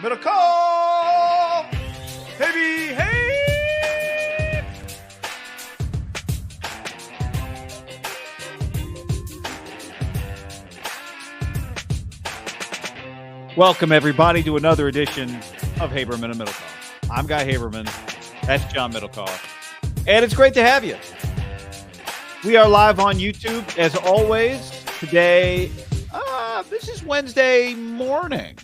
MIDDLEKAUFF! Hey, hey! Welcome, everybody, to another edition of Haberman and MIDDLEKAUFF. I'm Guy Haberman. That's John MIDDLEKAUFF. And it's great to have you. We are live on YouTube, as always. Today, this is Wednesday morning.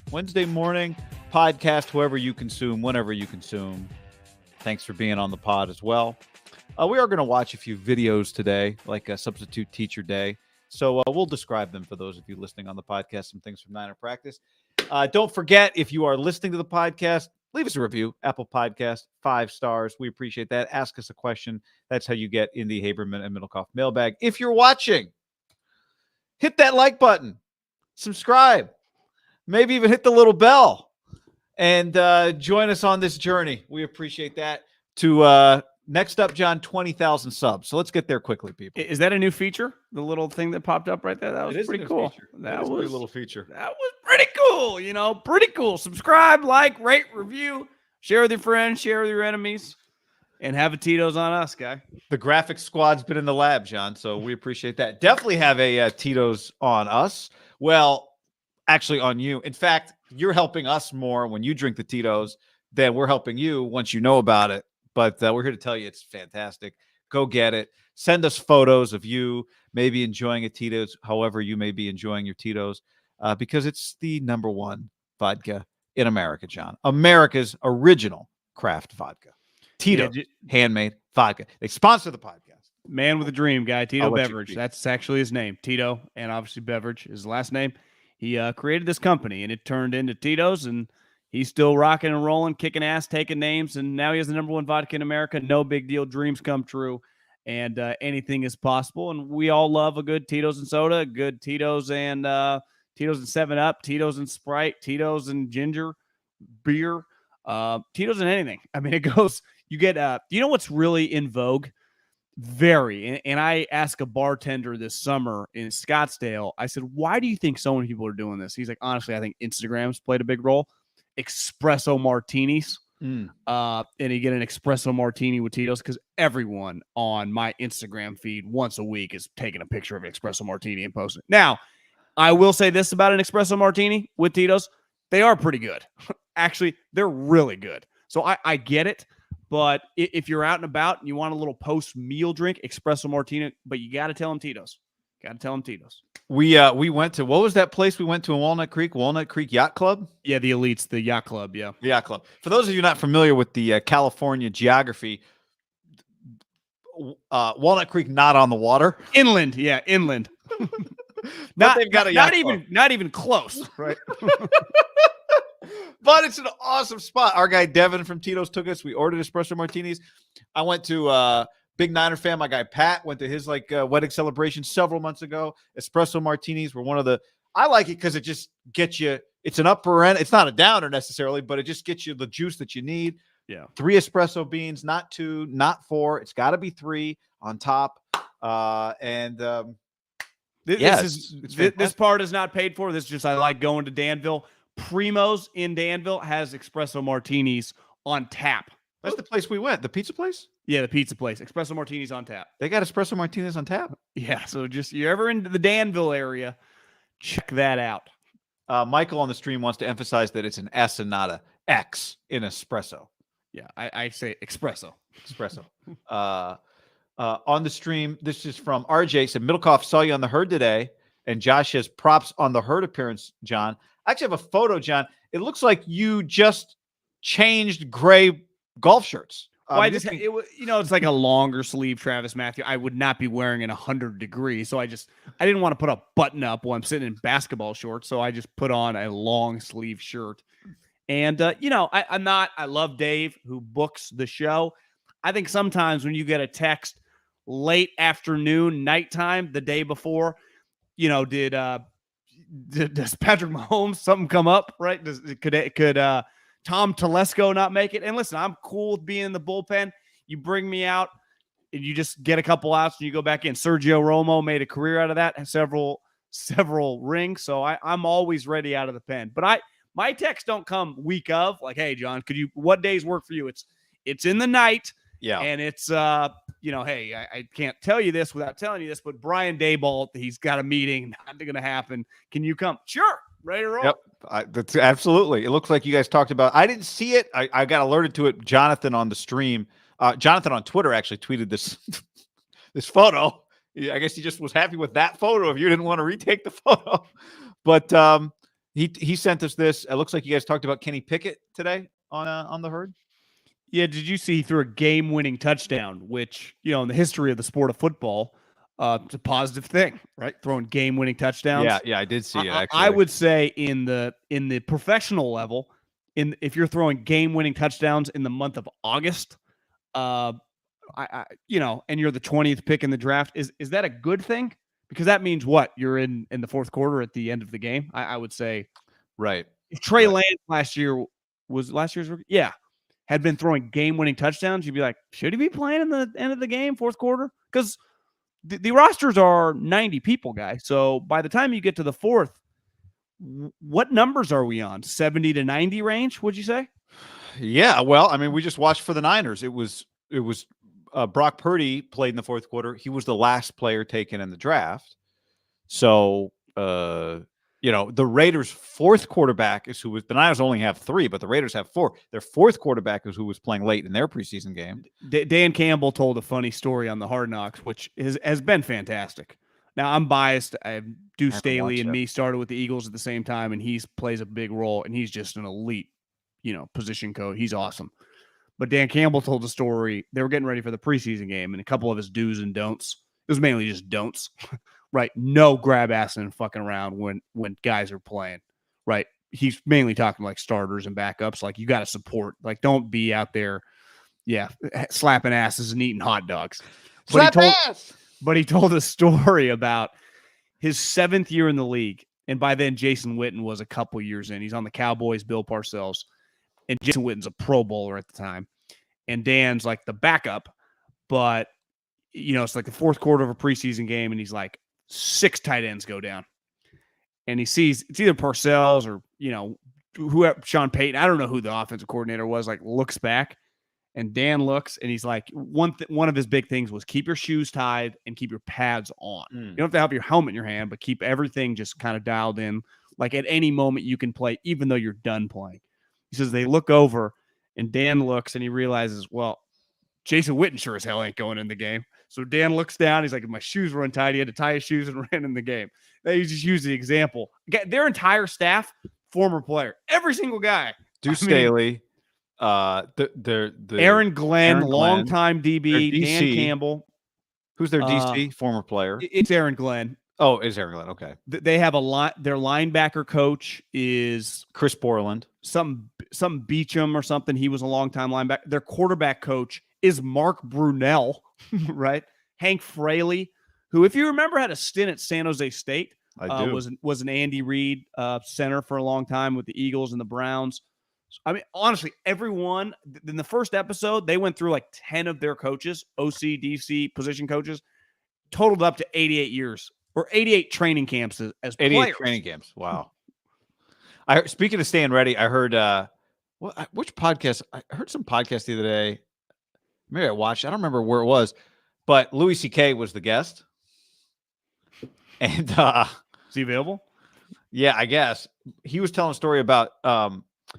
Podcast, whoever you consume, whenever you consume. Thanks for being on the pod as well. We are going to watch a few videos today, like a Substitute Teacher Day. So we'll describe them for those of you listening on the podcast, some things from Niner Practice. Don't forget, if you are listening to the podcast, leave us a review. Apple Podcast, 5 stars. We appreciate that. Ask us a question. That's how you get in the Haberman and MIDDLEKAUFF mailbag. If you're watching, hit that like button. Subscribe. Maybe even hit the little bell. And join us on this journey. We appreciate that. To next up, John, 20,000 subs. So let's get there quickly, people. Is that a new feature? The little thing that popped up right there? That was pretty cool. That was a pretty little feature. That was pretty cool. You know, pretty cool. Subscribe, like, rate, review, share with your friends, share with your enemies, and have a Tito's on us, guy. The graphics squad's been in the lab, John, so we appreciate that. Definitely have a Tito's on us. Well, actually on you. In fact, you're helping us more when you drink the Tito's than we're helping you once you know about it. But we're here to tell you it's fantastic. Go get it. Send us photos of you maybe enjoying a Tito's, however you may be enjoying your Tito's, because it's the #1 vodka in America, John. America's original craft vodka. Tito, handmade vodka. They sponsor the podcast. Man with a dream, guy. Tito Beverage. That's actually his name. Tito, and obviously Beverage is his last name. He created this company, and it turned into Tito's, and he's still rocking and rolling, kicking ass, taking names, and now he has the #1 vodka in America. No big deal. Dreams come true, and anything is possible. And we all love a good Tito's and soda, good Tito's and 7-Up, Tito's and Sprite, Tito's and ginger beer, Tito's and anything. I mean, it goes. You get. You know what's really in vogue? And I asked a bartender this summer in Scottsdale. I said, "Why do you think so many people are doing this?" He's like, "Honestly, I think Instagram's played a big role." Espresso martinis. And you get an espresso martini with Tito's because everyone on my Instagram feed once a week is taking a picture of an espresso martini and posting it. Now, I will say this about an espresso martini with Tito's. They are pretty good. Actually, they're really good. So I get it. But if you're out and about and you want a little post-meal drink, espresso martini, but you got to tell them Tito's. Got to tell them Tito's. We went to, what was that place we went to in Walnut Creek Yacht Club? Yeah, the Elites, the yacht club, yeah. The yacht club. For those of you not familiar with the California geography, Walnut Creek not on the water. Inland, yeah, inland. They've got a yacht club. Not even close. Right. But it's an awesome spot. Our guy Devin from Tito's took us. We ordered espresso martinis. I went to big Niner fan. My guy Pat went to his wedding celebration several months ago. Espresso martinis were one of the. I like it because it just gets you. It's an upper end. It's not a downer necessarily, but it just gets you the juice that you need. Yeah. 3 espresso beans, not 2, not 4. It's got to be 3 on top. This part is not paid for. This is just I like going to Danville. Primo's in Danville has espresso martinis on tap. That's the place we went. The pizza place? Yeah, the pizza place. Espresso martinis on tap. They got espresso martinis on tap? Yeah, so just you're ever into the Danville area, check that out. Michael on the stream wants to emphasize that it's an S and not a X in espresso. Yeah, I say espresso. Espresso. On the stream, this is from RJ. Said, MIDDLEKAUFF saw you on the herd today, and Josh has props on the herd appearance, John. I actually have a photo, John. It looks like you just changed gray golf shirts. Well, it's like a longer sleeve Travis Matthew. I would not be wearing in 100 degrees. So I didn't want to put a button up while I'm sitting in basketball shorts. So I just put on a long sleeve shirt. And, I love Dave who books the show. I think sometimes when you get a text late afternoon, nighttime, the day before, does Patrick Mahomes something come up, right? Could Tom Telesco not make it? And listen, I'm cool with being in the bullpen. You bring me out and you just get a couple outs and you go back in. Sergio Romo made a career out of that, several rings. So I'm always ready out of the pen. But My texts don't come week of like, hey, John, what days work for you? It's in the night. Yeah. And it's, hey, I can't tell you this without telling you this, but Brian Daboll, he's got a meeting. Not going to happen. Can you come? Sure. Ready to roll. Yep. That's absolutely. It looks like you guys talked about, I didn't see it. I got alerted to it. Jonathan on the stream, Jonathan on Twitter actually tweeted this, this photo. I guess he just was happy with that photo if you didn't want to retake the photo. But he sent us this. It looks like you guys talked about Kenny Pickett today on the Herd. Yeah, did you see he threw a game-winning touchdown, which, in the history of the sport of football, it's a positive thing, right? Throwing game-winning touchdowns. Yeah, I did see it, actually. I would say in the professional level, if you're throwing game-winning touchdowns in the month of August, and you're the 20th pick in the draft, is that a good thing? Because that means what? You're in the fourth quarter at the end of the game, I would say. Right. If Trey Lance last year's rookie? Yeah. Had been throwing game-winning touchdowns, you'd be like, should he be playing in the end of the game, fourth quarter? Because the rosters are 90 people, guys. So by the time you get to the fourth, what numbers are we on? 70 to 90 range, would you say? Yeah, well, I mean, we just watched for the Niners. It was Brock Purdy played in the fourth quarter. He was the last player taken in the draft. So, the Raiders' fourth quarterback is who was – the Niners only have 3, but the Raiders have 4. Their fourth quarterback is who was playing late in their preseason game. Dan Campbell told a funny story on the Hard Knocks, which has been fantastic. Now, I'm biased. Deuce Staley and me started with the Eagles at the same time, and he plays a big role, and he's just an elite, position coach. He's awesome. But Dan Campbell told a story. They were getting ready for the preseason game, and a couple of his do's and don'ts. It was mainly just don'ts. Right, no grab ass and fucking around when guys are playing. Right, he's mainly talking like starters and backups. Like you got to support. Like don't be out there, slapping asses and eating hot dogs. But he told a story about his 7th year in the league, and by then Jason Witten was a couple years in. He's on the Cowboys, Bill Parcells, and Jason Witten's a Pro Bowler at the time, and Dan's like the backup, but it's like the fourth quarter of a preseason game, and he's like. 6 tight ends go down, and he sees it's either Parcells or whoever, Sean Payton. I don't know who the offensive coordinator was. Like looks back, and Dan looks, and he's like, one of his big things was keep your shoes tied and keep your pads on. You don't have to have your helmet in your hand, but keep everything just kind of dialed in. Like at any moment you can play, even though you're done playing. He says they look over, and Dan looks, and he realizes, well, Jason Witten sure as hell ain't going in the game. So Dan looks down. He's like, if my shoes were untied, he had to tie his shoes and ran in the game. They just use the example. Their entire staff, former player. Every single guy. Deuce Staley. Aaron Glenn, longtime DB. Dan Campbell. Who's their DC? Former player. It's Aaron Glenn. Oh, it's Aaron Glenn. Okay. They have their linebacker coach is Chris Borland. Some Beecham or something. He was a longtime linebacker. Their quarterback coach is Mark Brunell, right? Hank Fraley, who, if you remember, had a stint at San Jose State. I do. Was an Andy Reid center for a long time with the Eagles and the Browns. I mean, honestly, everyone in the first episode, they went through like 10 of their coaches, OC, DC, position coaches, totaled up to 88 years or 88 training camps as 88 players. Training camps. Wow. Speaking of staying ready, I heard which podcast? I heard some podcast the other day. Maybe I watched. I don't remember where it was, but Louis C.K. was the guest. And is he available? Yeah, I guess. He was telling a story about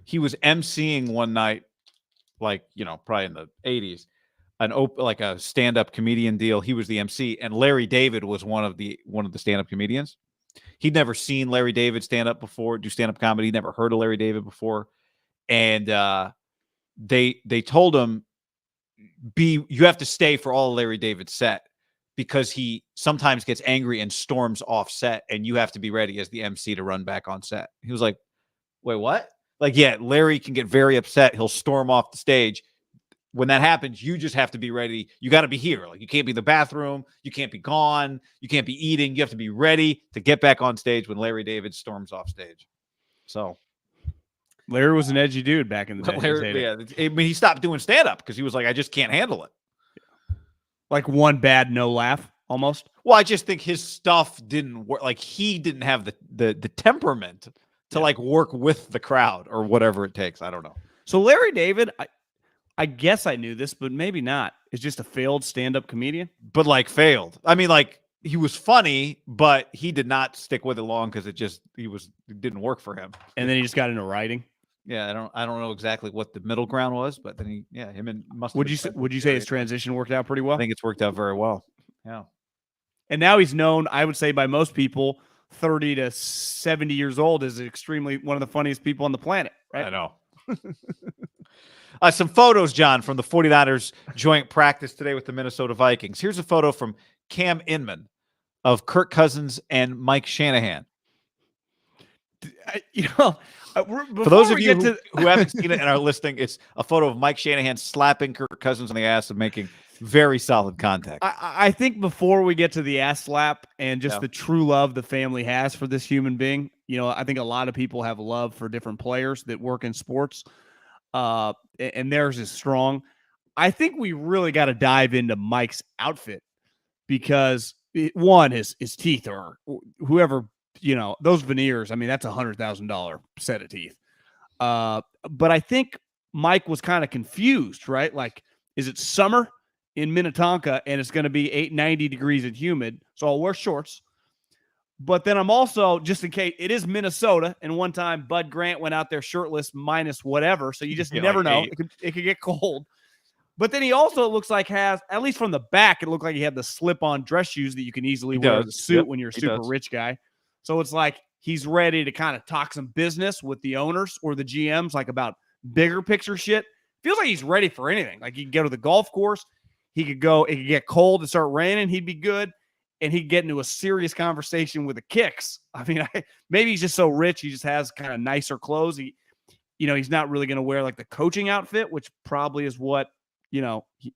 he was emceeing one night, like, probably in the 80s, like a stand-up comedian deal. He was the MC, and Larry David was one of the stand-up comedians. He'd never seen Larry David stand up before, do stand-up comedy. He'd never heard of Larry David before. And they told him, you have to stay for all of Larry David's set because he sometimes gets angry and storms off set, and you have to be ready as the MC to run back on set. He was like, wait, what? Like, yeah, Larry can get very upset. He'll storm off the stage. When that happens, you just have to be ready. You got to be here. Like, you can't be in the bathroom. You can't be gone. You can't be eating. You have to be ready to get back on stage when Larry David storms off stage. So Larry was an edgy dude back in the day. I mean, he stopped doing stand-up because he was like, I just can't handle it. Like one bad no laugh, almost. Well, I just think his stuff didn't work. Like, he didn't have the temperament to like work with the crowd or whatever it takes. I don't know. So Larry David, I guess I knew this, but maybe not. Is just a failed stand-up comedian, but like failed. I mean, like he was funny, but he did not stick with it long because it didn't work for him. And then he just got into writing. Yeah, I don't know exactly what the middle ground was, but then him and Would you say his transition worked out pretty well? I think it's worked out very well. Yeah. And now he's known, I would say, by most people, 30 to 70 years old, is extremely one of the funniest people on the planet. Right? I know. Some photos, John, from the 49ers joint practice today with the Minnesota Vikings. Here's a photo from Cam Inman of Kirk Cousins and Mike Shanahan. For those of you who haven't seen it and are listening, it's a photo of Mike Shanahan slapping Kirk Cousins on the ass and making very solid contact. I think before we get to the ass slap and just the true love the family has for this human being, I think a lot of people have love for different players that work in sports, and theirs is strong. I think we really got to dive into Mike's outfit because one, his teeth or whoever, those veneers, I mean, that's $100,000 set of teeth. But I think Mike was kind of confused, right? Like, is it summer in Minnetonka and it's going to be 90 degrees and humid, so I'll wear shorts. But then I'm also, just in case, it is Minnesota, and one time Bud Grant went out there shirtless minus whatever, so you just never know. It could get cold. But then he also looks like has, at least from the back, it looked like he had the slip-on dress shoes that you can easily wear with a suit when you're a super rich guy. So it's like he's ready to kind of talk some business with the owners or the GMs, like about bigger picture shit. Feels like he's ready for anything. Like he can go to the golf course. He could go, it could get cold and start raining. He'd be good. And he'd get into a serious conversation with the kicks. I mean, maybe he's just so rich. He just has kind of nicer clothes. He's not really going to wear like the coaching outfit, which probably is what,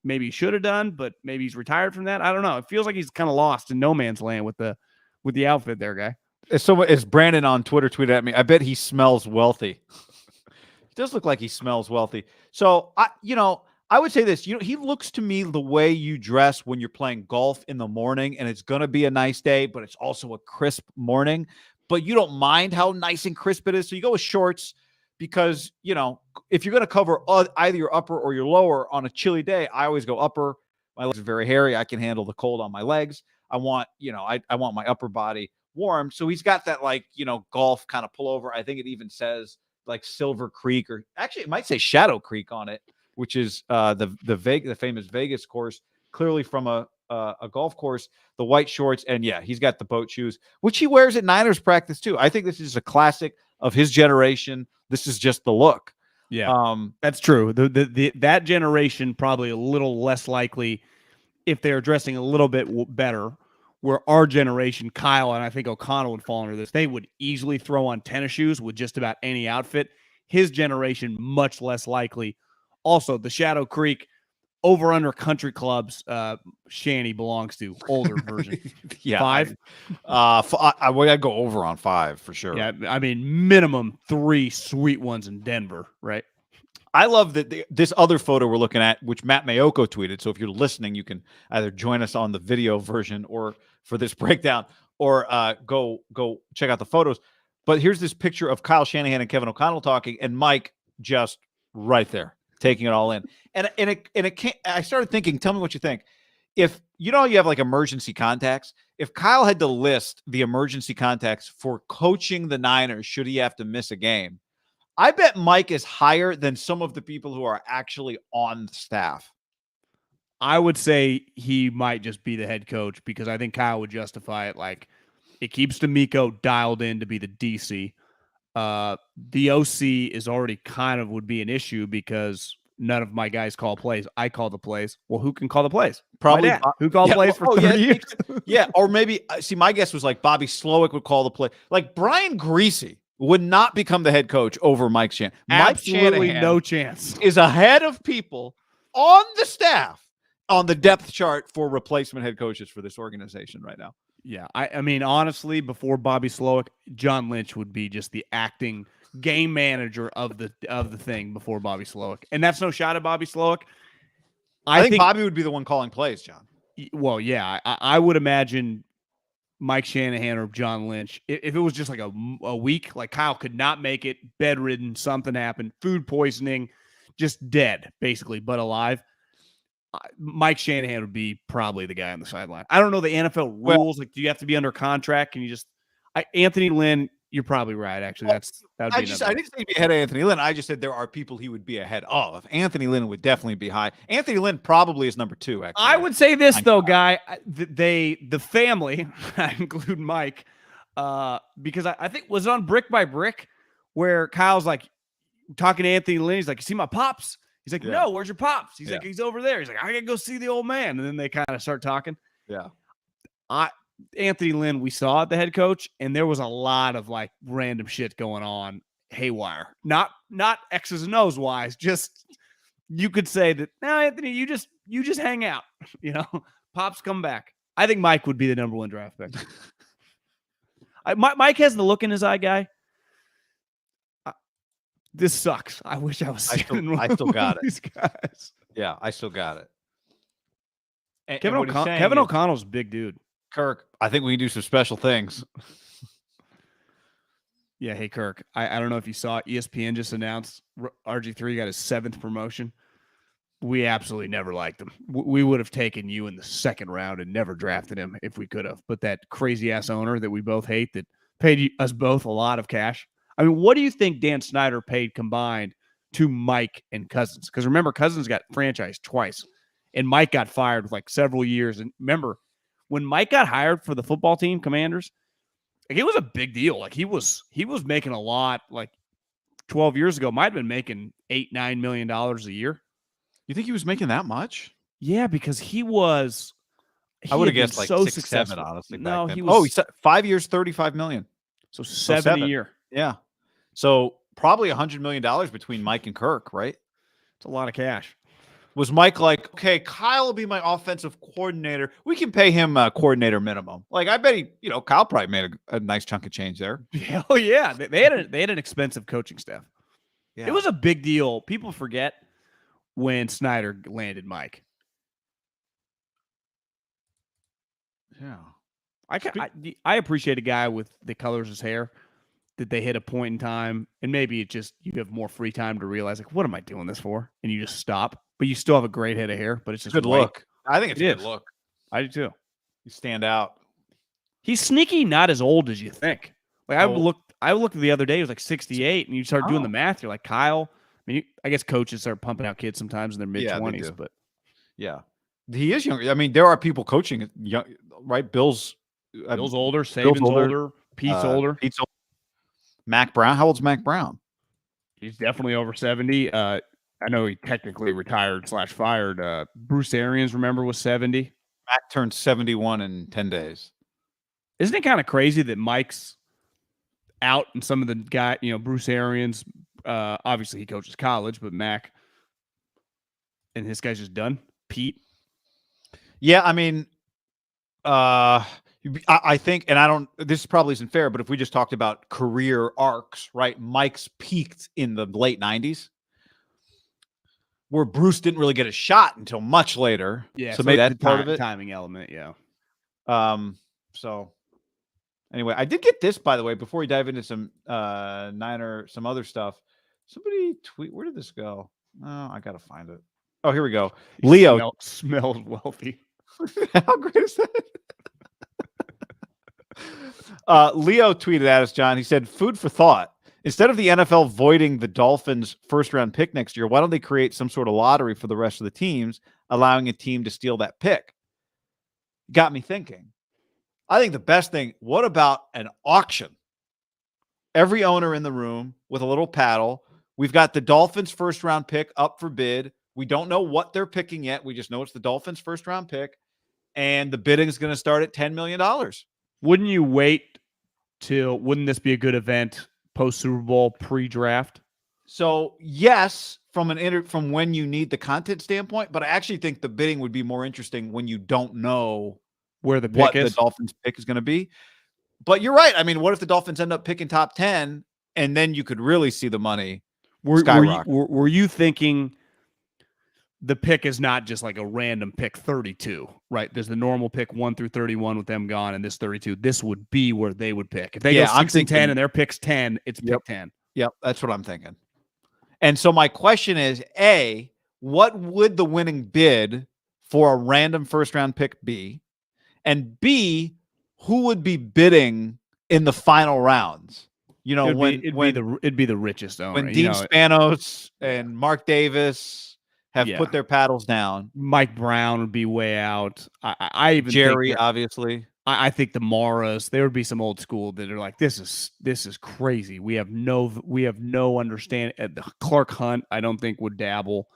maybe he should have done, but maybe he's retired from that. I don't know. It feels like he's kind of lost in no man's land with the outfit there, guy. So as Brandon on Twitter tweeted at me, I bet he smells wealthy. He does look like he smells wealthy. So I would say this, he looks to me the way you dress when you're playing golf in the morning and it's going to be a nice day, but it's also a crisp morning, but you don't mind how nice and crisp it is. So you go with shorts because, if you're going to cover either your upper or your lower on a chilly day, I always go upper. My legs are very hairy. I can handle the cold on my legs. I want, I want my upper body warm. So he's got that golf kind of pullover. I think it even says like Silver Creek, or actually it might say Shadow Creek on it, which is the famous Vegas course, clearly from a golf course, the white shorts. And he's got the boat shoes, which he wears at Niners practice too. I think this is a classic of his generation. This is just the look. Yeah, that's true. That generation probably a little less likely if they're dressing a little bit better, where our generation, Kyle and I think O'Connell would fall under this. They would easily throw on tennis shoes with just about any outfit. His generation, much less likely. Also, the Shadow Creek over-under country clubs Shanny belongs to, older version. 5? I'd go over on 5 for sure. Yeah, I mean, minimum 3 sweet ones in Denver, right? I love that this other photo we're looking at, which Matt Mayoko tweeted. So if you're listening, you can either join us on the video version or for this breakdown, or go check out the photos. But here's this picture of Kyle Shanahan and Kevin O'Connell talking, and Mike just right there, taking it all in. And it can't, I started thinking, tell me what you think. If you have like emergency contacts, if Kyle had to list the emergency contacts for coaching the Niners, should he have to miss a game, I bet Mike is higher than some of the people who are actually on staff. I would say he might just be the head coach because I think Kyle would justify it. Like, it keeps D'Amico dialed in to be the DC. The OC is already kind of would be an issue because none of my guys call plays. I call the plays. Well, who can call the plays? Probably who called plays for 30 years. Or maybe, my guess was like Bobby Slowick would call the play. Like Brian Greasy would not become the head coach over Mike Shanahan. Absolutely Mike Shanahan no chance. Is ahead of people on the staff on the depth chart for replacement head coaches for this organization right now. Yeah, I mean, honestly, before Bobby Slowick, John Lynch would be just the acting game manager of the thing before Bobby Slowick. And that's no shot at Bobby Slowick. I think Bobby would be the one calling plays, John. Well, yeah, I would imagine Mike Shanahan or John Lynch. If it was just like a week, like Kyle could not make it, bedridden, something happened, food poisoning, just dead, basically, but alive. Mike Shanahan would be probably the guy on the sideline. I don't know the NFL rules. Like, do you have to be under contract? Can you just Anthony Lynn? You're probably right. Actually, that would be. I didn't say he'd be ahead of Anthony Lynn. I just said there are people he would be ahead of. Anthony Lynn would definitely be high. Anthony Lynn probably is number 2. Actually, I would say this though, Guy. The family, I include Mike, because I think was it on Brick by Brick where Kyle's like talking to Anthony Lynn. He's like, "You see my pops?" He's like, "No, where's your pops?" He's like, "He's over there." He's like, "I gotta go see the old man." And then they kind of start talking. Yeah. Anthony Lynn, we saw the head coach, and there was a lot of like random shit going on, haywire. Not X's and O's wise, just you could say that, no, Anthony, you just hang out. Pops come back. I think Mike would be the number 1 draft pick. Mike has the look in his eye, Guy. This sucks. I wish I was. I still got it. These guys. Yeah, I still got it. And, Kevin O'Connell's a big dude. Kirk, I think we can do some special things. Yeah, hey Kirk. I don't know if you saw, ESPN just announced RG3 got his 7th promotion. We absolutely never liked him. We would have taken you in the 2nd round and never drafted him if we could have. But that crazy ass owner that we both hate that paid us both a lot of cash. I mean, what do you think Dan Snyder paid combined to Mike and Cousins? Because remember, Cousins got franchised twice, and Mike got fired with like several years. And remember, when Mike got hired for the football team, Commanders, like it was a big deal. Like he was making a lot. Like 12 years ago, might have been making $8-9 million a year. You think he was making that much? Yeah, because I would have guessed like so 6-7, honestly. No, back then. he was. 5 years, $35 million. So 7 a year. Yeah. So probably $100 million between Mike and Kirk, right? It's a lot of cash. Was Mike like, okay, Kyle will be my offensive coordinator. We can pay him a coordinator minimum. Like, I bet Kyle probably made a nice chunk of change there. Oh yeah, they had an expensive coaching staff. Yeah. It was a big deal. People forget when Snyder landed Mike. Yeah, I appreciate a guy with the colors of his hair that they hit a point in time, and maybe it just you have more free time to realize like, what am I doing this for? And you just stop. But you still have a great head of hair, but it's just good white. Look. I think it's a good look. I do too. You stand out. He's sneaky, not as old as you think. Like I looked the other day, he was like 68, and you start doing the math. You're like, Kyle. I mean, I guess coaches start pumping out kids sometimes in their mid-20s, but yeah, he is younger. I mean, there are people coaching young, right? Bill's older, Saban's older, Pete's older. Mac Brown. How old's Mac Brown? He's definitely over 70. I know he technically retired / fired. Bruce Arians, remember, was 70. Mac turned 71 in 10 days. Isn't it kind of crazy that Mike's out and some of the guy, Bruce Arians, obviously he coaches college, but Mac and this guy's just done? Pete? Yeah, I mean, I think, and this probably isn't fair, but if we just talked about career arcs, right? Mike's peaked in the late 90s. Where Bruce didn't really get a shot until much later. Yeah, so maybe that's part of it. Timing element, yeah. So anyway, I did get this, by the way, before we dive into some some other stuff. Somebody tweet, where did this go? Oh, I gotta find it. Oh, here we go. Leo smells wealthy. How great is that? Leo tweeted at us, John. He said, food for thought. Instead of the NFL voiding the Dolphins' first-round pick next year, why don't they create some sort of lottery for the rest of the teams, allowing a team to steal that pick? Got me thinking. I think the best thing, what about an auction? Every owner in the room with a little paddle. We've got the Dolphins' first-round pick up for bid. We don't know what they're picking yet. We just know it's the Dolphins' first-round pick, and the bidding is going to start at $10 million. Wouldn't you wait wouldn't this be a good event post Super Bowl pre-draft? So yes, from when you need the content standpoint, but I actually think the bidding would be more interesting when you don't know where the Dolphins pick is going to be. But you're right. I mean, what if the Dolphins end up picking top 10 and then you could really see the money skyrocket? Were you thinking the pick is not just like a random pick 32, right? There's the normal pick 1 through 31 with them gone, and this 32. This would be where they would pick. If they go 6 and 10 and their pick's 10, it's pick 10. Yep, that's what I'm thinking. And so my question is, A, what would the winning bid for a random first-round pick be? And B, who would be bidding in the final rounds? You know, it'd be the richest owner. When Dean Spanos and Mark Davis have put their paddles down. Mike Brown would be way out. I even Jerry, think obviously. I think the Maras, there would be some old school that are like, this is crazy. We have no understanding. Clark Hunt, I don't think would dabble.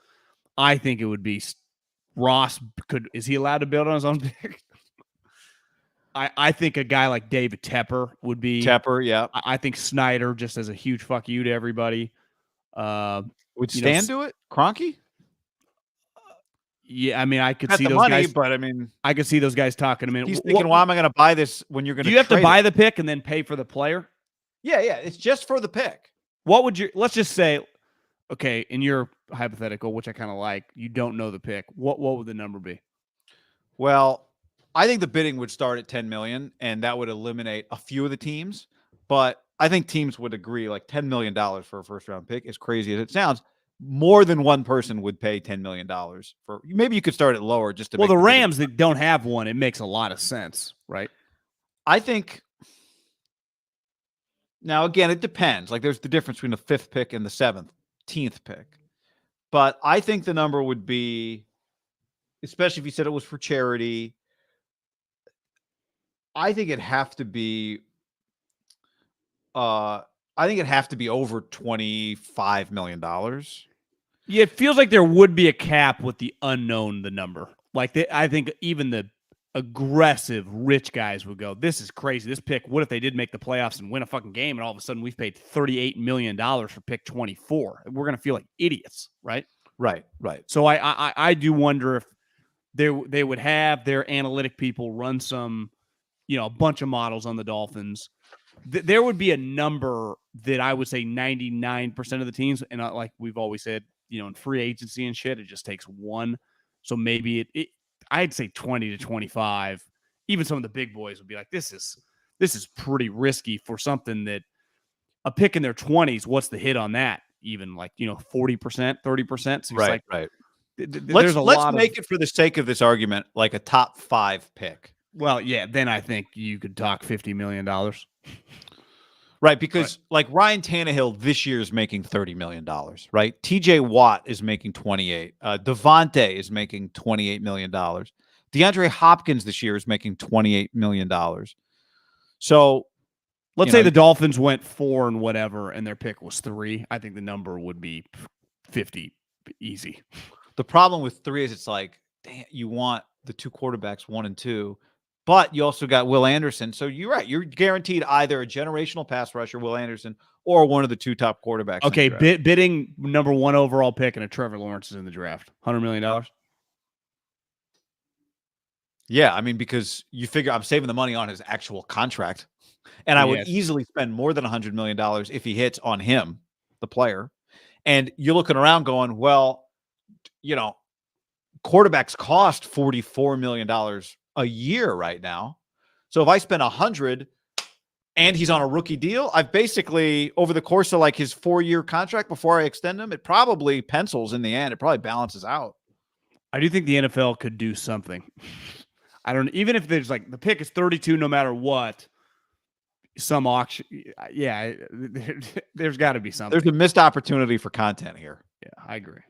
I think it would be Ross. Is he allowed to build on his own pick? I think a guy like David Tepper would be. Tepper, yeah. I think Snyder, just as a huge fuck you to everybody. Would Stan do it? Kroenke? Yeah, I mean, I could see those money, guys, but I mean, I could see those guys talking to me. He's thinking, why am I going to buy this when you're going to? Do you have to buy the pick and then pay for the player? Yeah, it's just for the pick. What would you? Let's just say, okay, in your hypothetical, which I kind of like, you don't know the pick. What would the number be? Well, I think the bidding would start at 10 million, and that would eliminate a few of the teams. But I think teams would agree, like $10 million for a first-round pick, as crazy as it sounds. More than one person would pay $10 million for. Maybe you could start it lower just to. Well, the Rams that don't have one, it makes a lot of sense, right? I think. Now, again, it depends. Like, there's the difference between the 5th pick and the 17th pick. But I think the number would be, especially if you said it was for charity, I think it'd have to be over $25 million. Yeah, it feels like there would be a cap with the unknown, the number. Like, I think even the aggressive rich guys would go, this is crazy. This pick, what if they did make the playoffs and win a fucking game, and all of a sudden we've paid $38 million for pick 24? We're going to feel like idiots, right? Right. So I do wonder if they would have their analytic people run some, a bunch of models on the Dolphins. There would be a number that I would say 99% of the teams, and like we've always said, in free agency and shit, it just takes one. So maybe I'd say 20 to 25. Even some of the big boys would be like, this is pretty risky for something that a pick in their 20s. What's the hit on that? Even like, 40%, 30%. So right. Let's make it, for the sake of this argument, like a top 5 pick. Well, yeah, then I think you could talk $50 million. Right, because like Ryan Tannehill this year is making $30 million, right? TJ Watt is making 28. Devontae is making $28 million. DeAndre Hopkins this year is making $28 million. So let's say the Dolphins went 4 and whatever, and their pick was 3. I think the number would be 50 easy. The problem with 3 is it's like, damn, you want the 2 quarterbacks, 1 and 2. But you also got Will Anderson. So you're right. You're guaranteed either a generational pass rusher, Will Anderson, or one of the 2 top quarterbacks. Okay, bidding number 1 overall pick and a Trevor Lawrence is in the draft. $100 million? Yeah, I mean, because you figure I'm saving the money on his actual contract. And I would easily spend more than $100 million if he hits on him, the player. And you're looking around going, well, quarterbacks cost $44 million a year right now. So if I spend 100 and he's on a rookie deal, I've basically, over the course of like his 4-year contract before I extend him, it probably pencils in the end. It probably balances out. I do think the NFL could do something. Even if there's like the pick is 32, no matter what, some auction. Yeah, there's got to be something. There's a missed opportunity for content here. Yeah, I agree.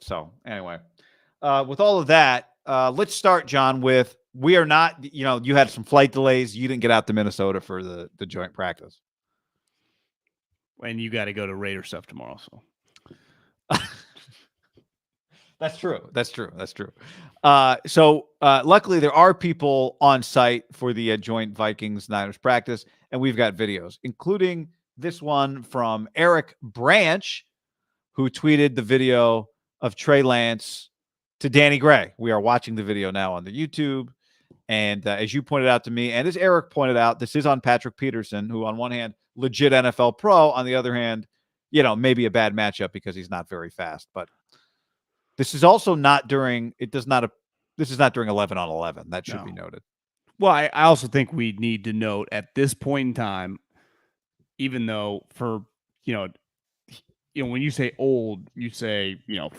So anyway, with all of that, let's start, John, with we are not, you had some flight delays. You didn't get out to Minnesota for the joint practice. And you got to go to Raider stuff tomorrow. So That's true. So luckily there are people on site for the joint Vikings-Niners practice, and we've got videos, including this one from Eric Branch, who tweeted the video of Trey Lance to Danny Gray. We are watching the video now on the YouTube. And as you pointed out to me, and as Eric pointed out, this is on Patrick Peterson, who on one hand, legit NFL pro. On the other hand, maybe a bad matchup because he's not very fast. But This is also not during. This is not during 11 on 11. That should be noted. Well, I also think we need to note at this point in time, even though when you say old, you say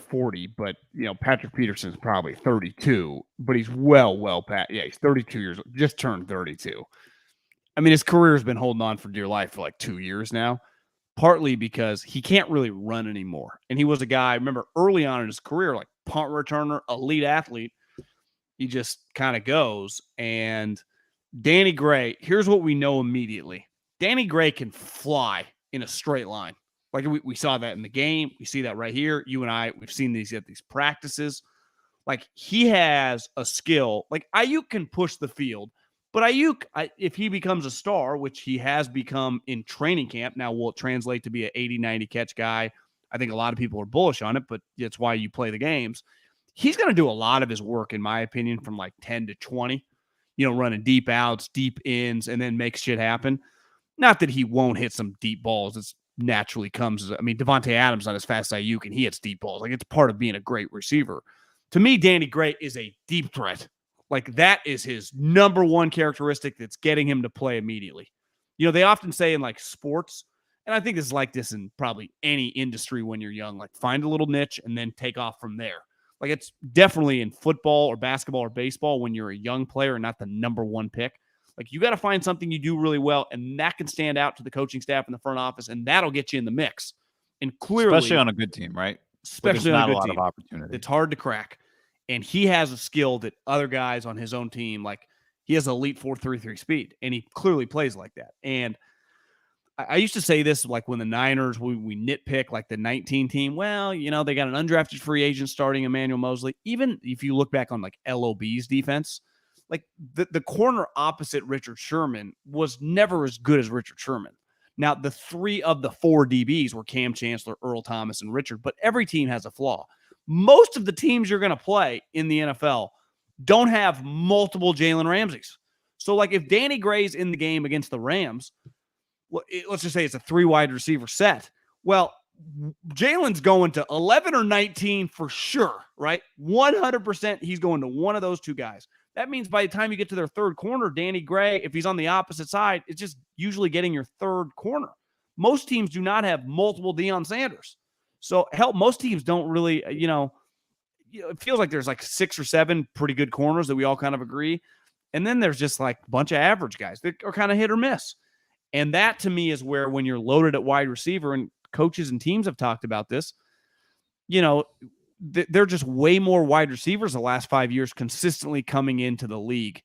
40, but Patrick Peterson's probably 32, but he's well past. Yeah, he's 32 years old, just turned 32. I mean, his career has been holding on for dear life for like 2 years now, partly because he can't really run anymore. And he was a guy, remember, early on in his career, like punt returner, elite athlete. He just kind of goes. And Danny Gray, here's what we know immediately. Danny Gray can fly in a straight line. Like we saw that in the game. We see that right here. You and I, we've seen these at these practices. Like he has a skill. Like Ayuk can push the field. But Ayuk, if he becomes a star, which he has become in training camp, now will it translate to be an 80, 90 catch guy? I think a lot of people are bullish on it, but that's why you play the games. He's going to do a lot of his work, in my opinion, from like 10 to 20, running deep outs, deep ins, and then make shit happen. Not that he won't hit some deep balls. It's naturally comes. I mean, Devontae Adams not as fast as Ayuk, and he hits deep balls. Like, it's part of being a great receiver. To me, Danny Gray is a deep threat. Like, that is his number one characteristic that's getting him to play immediately. They often say in, like, sports, and I think it's like this in probably any industry when you're young, like, find a little niche and then take off from there. Like, it's definitely in football or basketball or baseball when you're a young player and not the number one pick. Like, you got to find something you do really well, and that can stand out to the coaching staff in the front office, and that'll get you in the mix. And clearly, especially on a good team, right? Especially on a good team. Not a lot of opportunity. It's hard to crack. And he has a skill that other guys on his own team, like he has elite 4.33 speed, and he clearly plays like that. And I used to say this, like when the Niners, we nitpick like the 19 team. Well, they got an undrafted free agent starting Emmanuel Mosley. Even if you look back on like LOB's defense, like the corner opposite Richard Sherman was never as good as Richard Sherman. Now, the 3 of the 4 DBs were Cam Chancellor, Earl Thomas, and Richard, but every team has a flaw. Most of the teams you're going to play in the NFL don't have multiple Jalen Ramseys. So, like, if Danny Gray's in the game against the Rams, let's just say it's a 3 wide receiver set. Well, Jalen's going to 11 or 19 for sure, right? 100% he's going to one of those 2 guys. That means by the time you get to their third corner, Danny Gray, if he's on the opposite side, it's just usually getting your third corner. Most teams do not have multiple Deion Sanders. So, most teams don't really, it feels like there's like 6 or 7 pretty good corners that we all kind of agree. And then there's just like a bunch of average guys that are kind of hit or miss. And that to me is where when you're loaded at wide receiver, and coaches and teams have talked about this, they're just way more wide receivers the last 5 years consistently coming into the league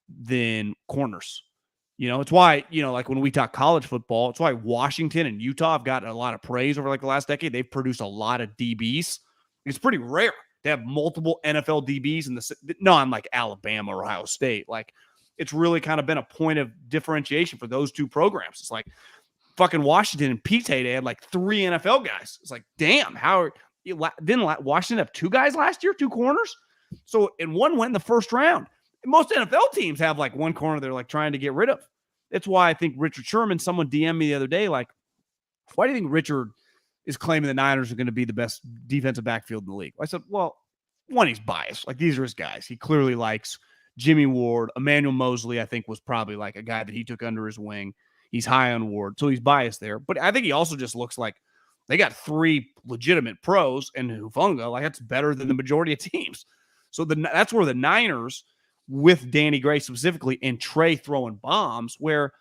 than corners. It's why, like when we talk college football, it's why Washington and Utah have gotten a lot of praise over like the last decade. They've produced a lot of DBs. It's pretty rare to have multiple NFL DBs on like Alabama or Ohio State. Like, it's really kind of been a point of differentiation for those 2 programs. It's like fucking Washington and Pete's heyday had like 3 NFL guys. It's like, damn, didn't Washington have 2 guys last year, 2 corners? So, and one went in the first round. Most NFL teams have like 1 corner they're like trying to get rid of. That's why I think Richard Sherman, someone DM'd me the other day, like, why do you think Richard is claiming the Niners are going to be the best defensive backfield in the league? I said, well, one, he's biased. Like, these are his guys. He clearly likes Jimmy Ward. Emmanuel Mosley, I think, was probably like a guy that he took under his wing. He's high on Ward, so he's biased there. But I think he also just looks like they got 3 legitimate pros, and Hufanga, like, that's better than the majority of teams. So that's where the Niners, with Danny Gray specifically and Trey throwing bombs, where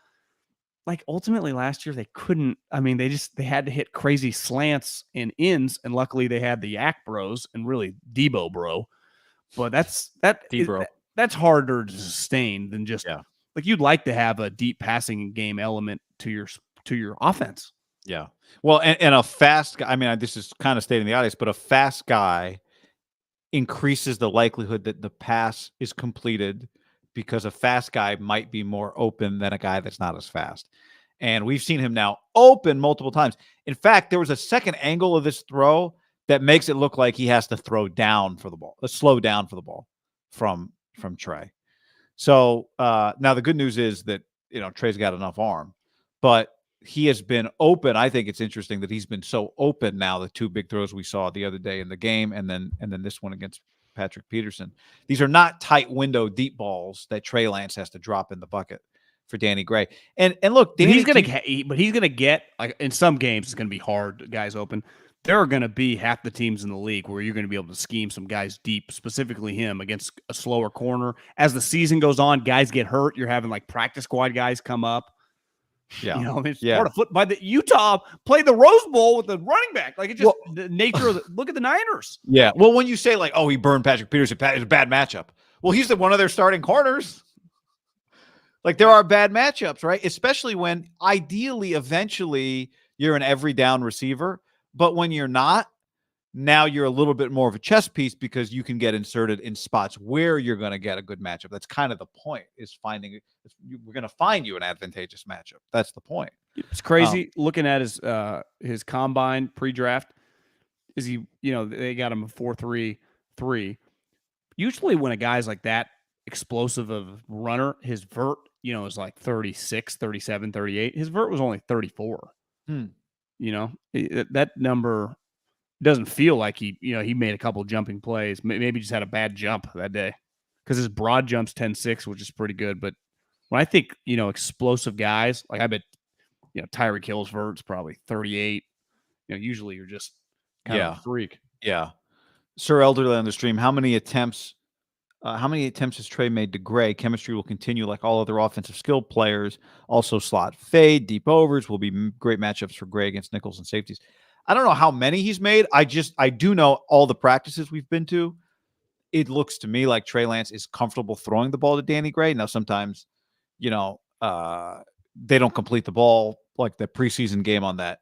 like ultimately last year they couldn't. I mean, they had to hit crazy slants and ins, and luckily they had the Yak Bros and really Debo Bro. But that's harder to sustain than just like you'd like to have a deep passing game element to your offense. Yeah. Well, and a fast guy. I mean, this is kind of stating the obvious, but a fast guy increases the likelihood that the pass is completed because a fast guy might be more open than a guy that's not as fast. And we've seen him now open multiple times. In fact, there was a second angle of this throw that makes it look like he has to throw down for the ball, slow down for the ball from Trey. So now the good news is that, Trey's got enough arm, but he has been open. I think it's interesting that he's been so open now. The 2 big throws we saw the other day in the game, and then this one against Patrick Peterson. These are not tight window deep balls that Trey Lance has to drop in the bucket for Danny Gray. And look, he's gonna get, like, in some games it's gonna be hard, guys open. There are going to be half the teams in the league where you're going to be able to scheme some guys deep, specifically him, against a slower corner. As the season goes on, guys get hurt. You're having like practice squad guys come up. Yeah, you know, I mean, it's part of foot. By the Utah played the Rose Bowl with the running back. Like, it's just the nature of the look at the Niners. Yeah. Well, when you say like, oh, he burned Patrick Peterson, it's a bad matchup. Well, he's one of their starting corners. Like, there are bad matchups, right? Especially when ideally, eventually, you're an every down receiver. But when you're not, now you're a little bit more of a chess piece because you can get inserted in spots where you're going to get a good matchup. That's kind of the point, is we're going to find you an advantageous matchup. That's the point. It's crazy looking at his combine pre-draft. Is he, they got him a 4.33. Usually when a guy's like that explosive of runner, his vert, is like 36, 37, 38. His vert was only 34. That number doesn't feel like he made a couple jumping plays. Maybe just had a bad jump that day, because his broad jump's 10.6, which is pretty good. But when I think, explosive guys, like, I bet, Tyreek Hill's vert's probably 38. Usually you're just kind of a freak. Yeah. Sir Elderly on the stream, how many attempts has Trey made to Gray? Chemistry will continue like all other offensive skill players. Also slot fade, deep overs will be great matchups for Gray against nickels and safeties. I don't know how many he's made. I do know all the practices we've been to. It looks to me like Trey Lance is comfortable throwing the ball to Danny Gray. Now, sometimes, they don't complete the ball, like the preseason game on that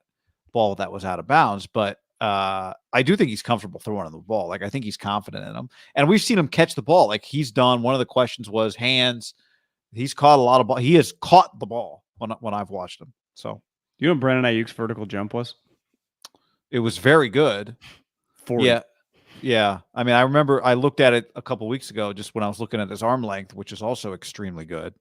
ball that was out of bounds. But I do think he's comfortable throwing the ball. Like, I think he's confident in him. And we've seen him catch the ball. Like, he's done. One of the questions was hands. He's caught a lot of ball. He has caught the ball when I've watched him. So, you know what Brandon Ayuk's vertical jump was? It was very good. 40. Yeah. I mean, I remember I looked at it a couple weeks ago, just when I was looking at his arm length, which is also extremely good.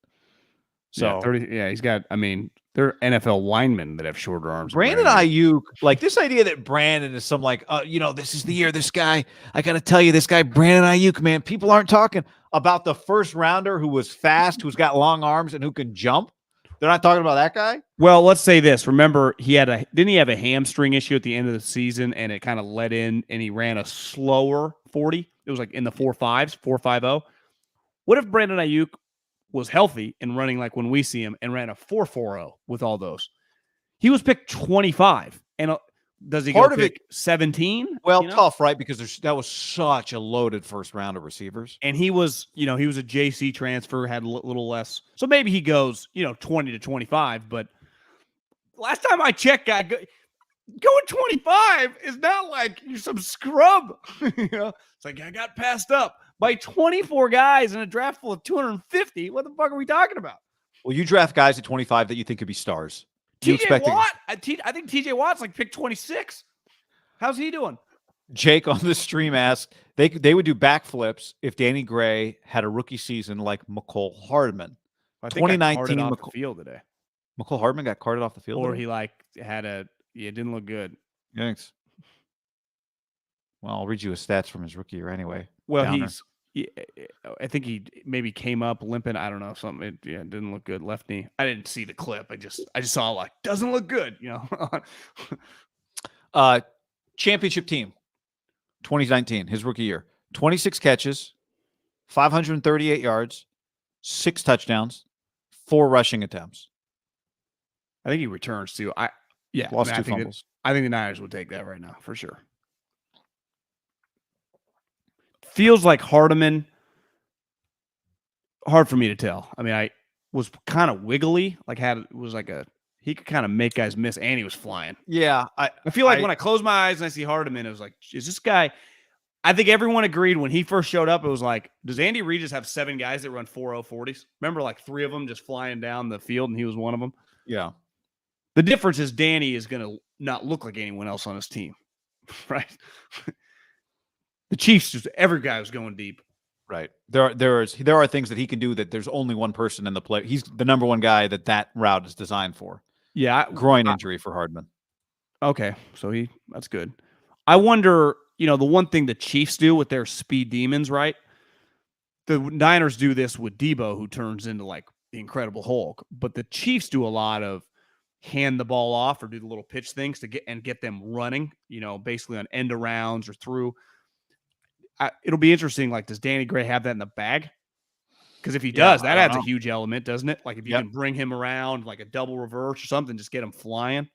So 30. Yeah, he's got. I mean, there are NFL linemen that have shorter arms. Brandon Ayuk, like, this idea that Brandon is some like, this is the year. This guy, I got to tell you, this guy Brandon Ayuk, man, people aren't talking about the first rounder who was fast, who's got long arms, and who can jump. They're not talking about that guy. Well, let's say this. Remember, didn't he have a hamstring issue at the end of the season, and it kind of let in, and he ran a slower 40. It was like in the 4.5s, 4.50. What if Brandon Ayuk was healthy and running like when we see him and ran a 4.40 with all those? He was picked 25. And does he Part go of pick 17? Well, tough, right? Because that was such a loaded first round of receivers. And he was, he was a JC transfer, had a little less. So maybe he goes, 20 to 25. But last time I checked, going 25 is not like you're some scrub. It's like, I got passed up by 24 guys in a draft full of 250. What the fuck are we talking about? Well, you draft guys at 25 that you think could be stars. TJ Watt. I think TJ Watt's like pick 26. How's he doing? Jake on the stream asked, they would do backflips if Danny Gray had a rookie season like McCole Hardman. I think 2019 off the field today. McCole Hardman got carted off the field, or he had it didn't look good. Thanks. Well, I'll read you his stats from his rookie year anyway. Well, I think he maybe came up limping. I don't know, something. It didn't look good. Left knee. I didn't see the clip. I just saw like, doesn't look good. Championship team, 2019, his rookie year, 26 catches, 538 yards, 6 touchdowns, 4 rushing attempts. I think he returns too. Lost 2 fumbles. I think the Niners would take that right now for sure. Feels like Hardeman. Hard for me to tell. I mean, I was kind of wiggly. He could kind of make guys miss, and he was flying. Yeah, I feel like when I close my eyes and I see Hardeman, it was like, is this guy? I think everyone agreed when he first showed up. It was like, does Andy Reid just have 7 guys that run 4.0 40s? Remember, like 3 of them just flying down the field, and he was one of them. Yeah. The difference is Danny is going to not look like anyone else on his team, right? The Chiefs, just every guy was going deep. Right. There are things that he can do that there's only one person in the play. He's the number one guy that route is designed for. Yeah. Groin injury for Hardman. Okay. So that's good. I wonder, the one thing the Chiefs do with their speed demons, right? The Niners do this with Debo, who turns into like the Incredible Hulk. But the Chiefs do a lot of hand the ball off or do the little pitch things to get them running, basically on end arounds or through. It'll be interesting. Like, does Danny Gray have that in the bag? Because if he does, that adds a huge element, doesn't it? Like, if you can bring him around like a double reverse or something, just get him flying.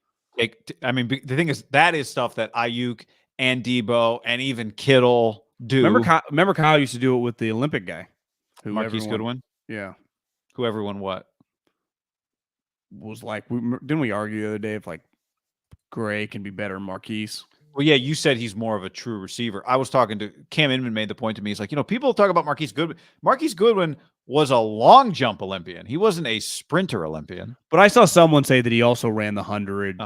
I mean, the thing is, that is stuff that Ayuk and Debo and even Kittle do. Remember Kyle used to do it with the Olympic guy. Marquise Goodwin? Yeah. Who everyone what? Was like, didn't we argue the other day if like Gray can be better than Marquise? Well, yeah, you said he's more of a true receiver. I was talking to Cam Inman, made the point to me. He's like, people talk about Marquise Goodwin. Marquise Goodwin was a long jump Olympian. He wasn't a sprinter Olympian. But I saw someone say that he also ran the 100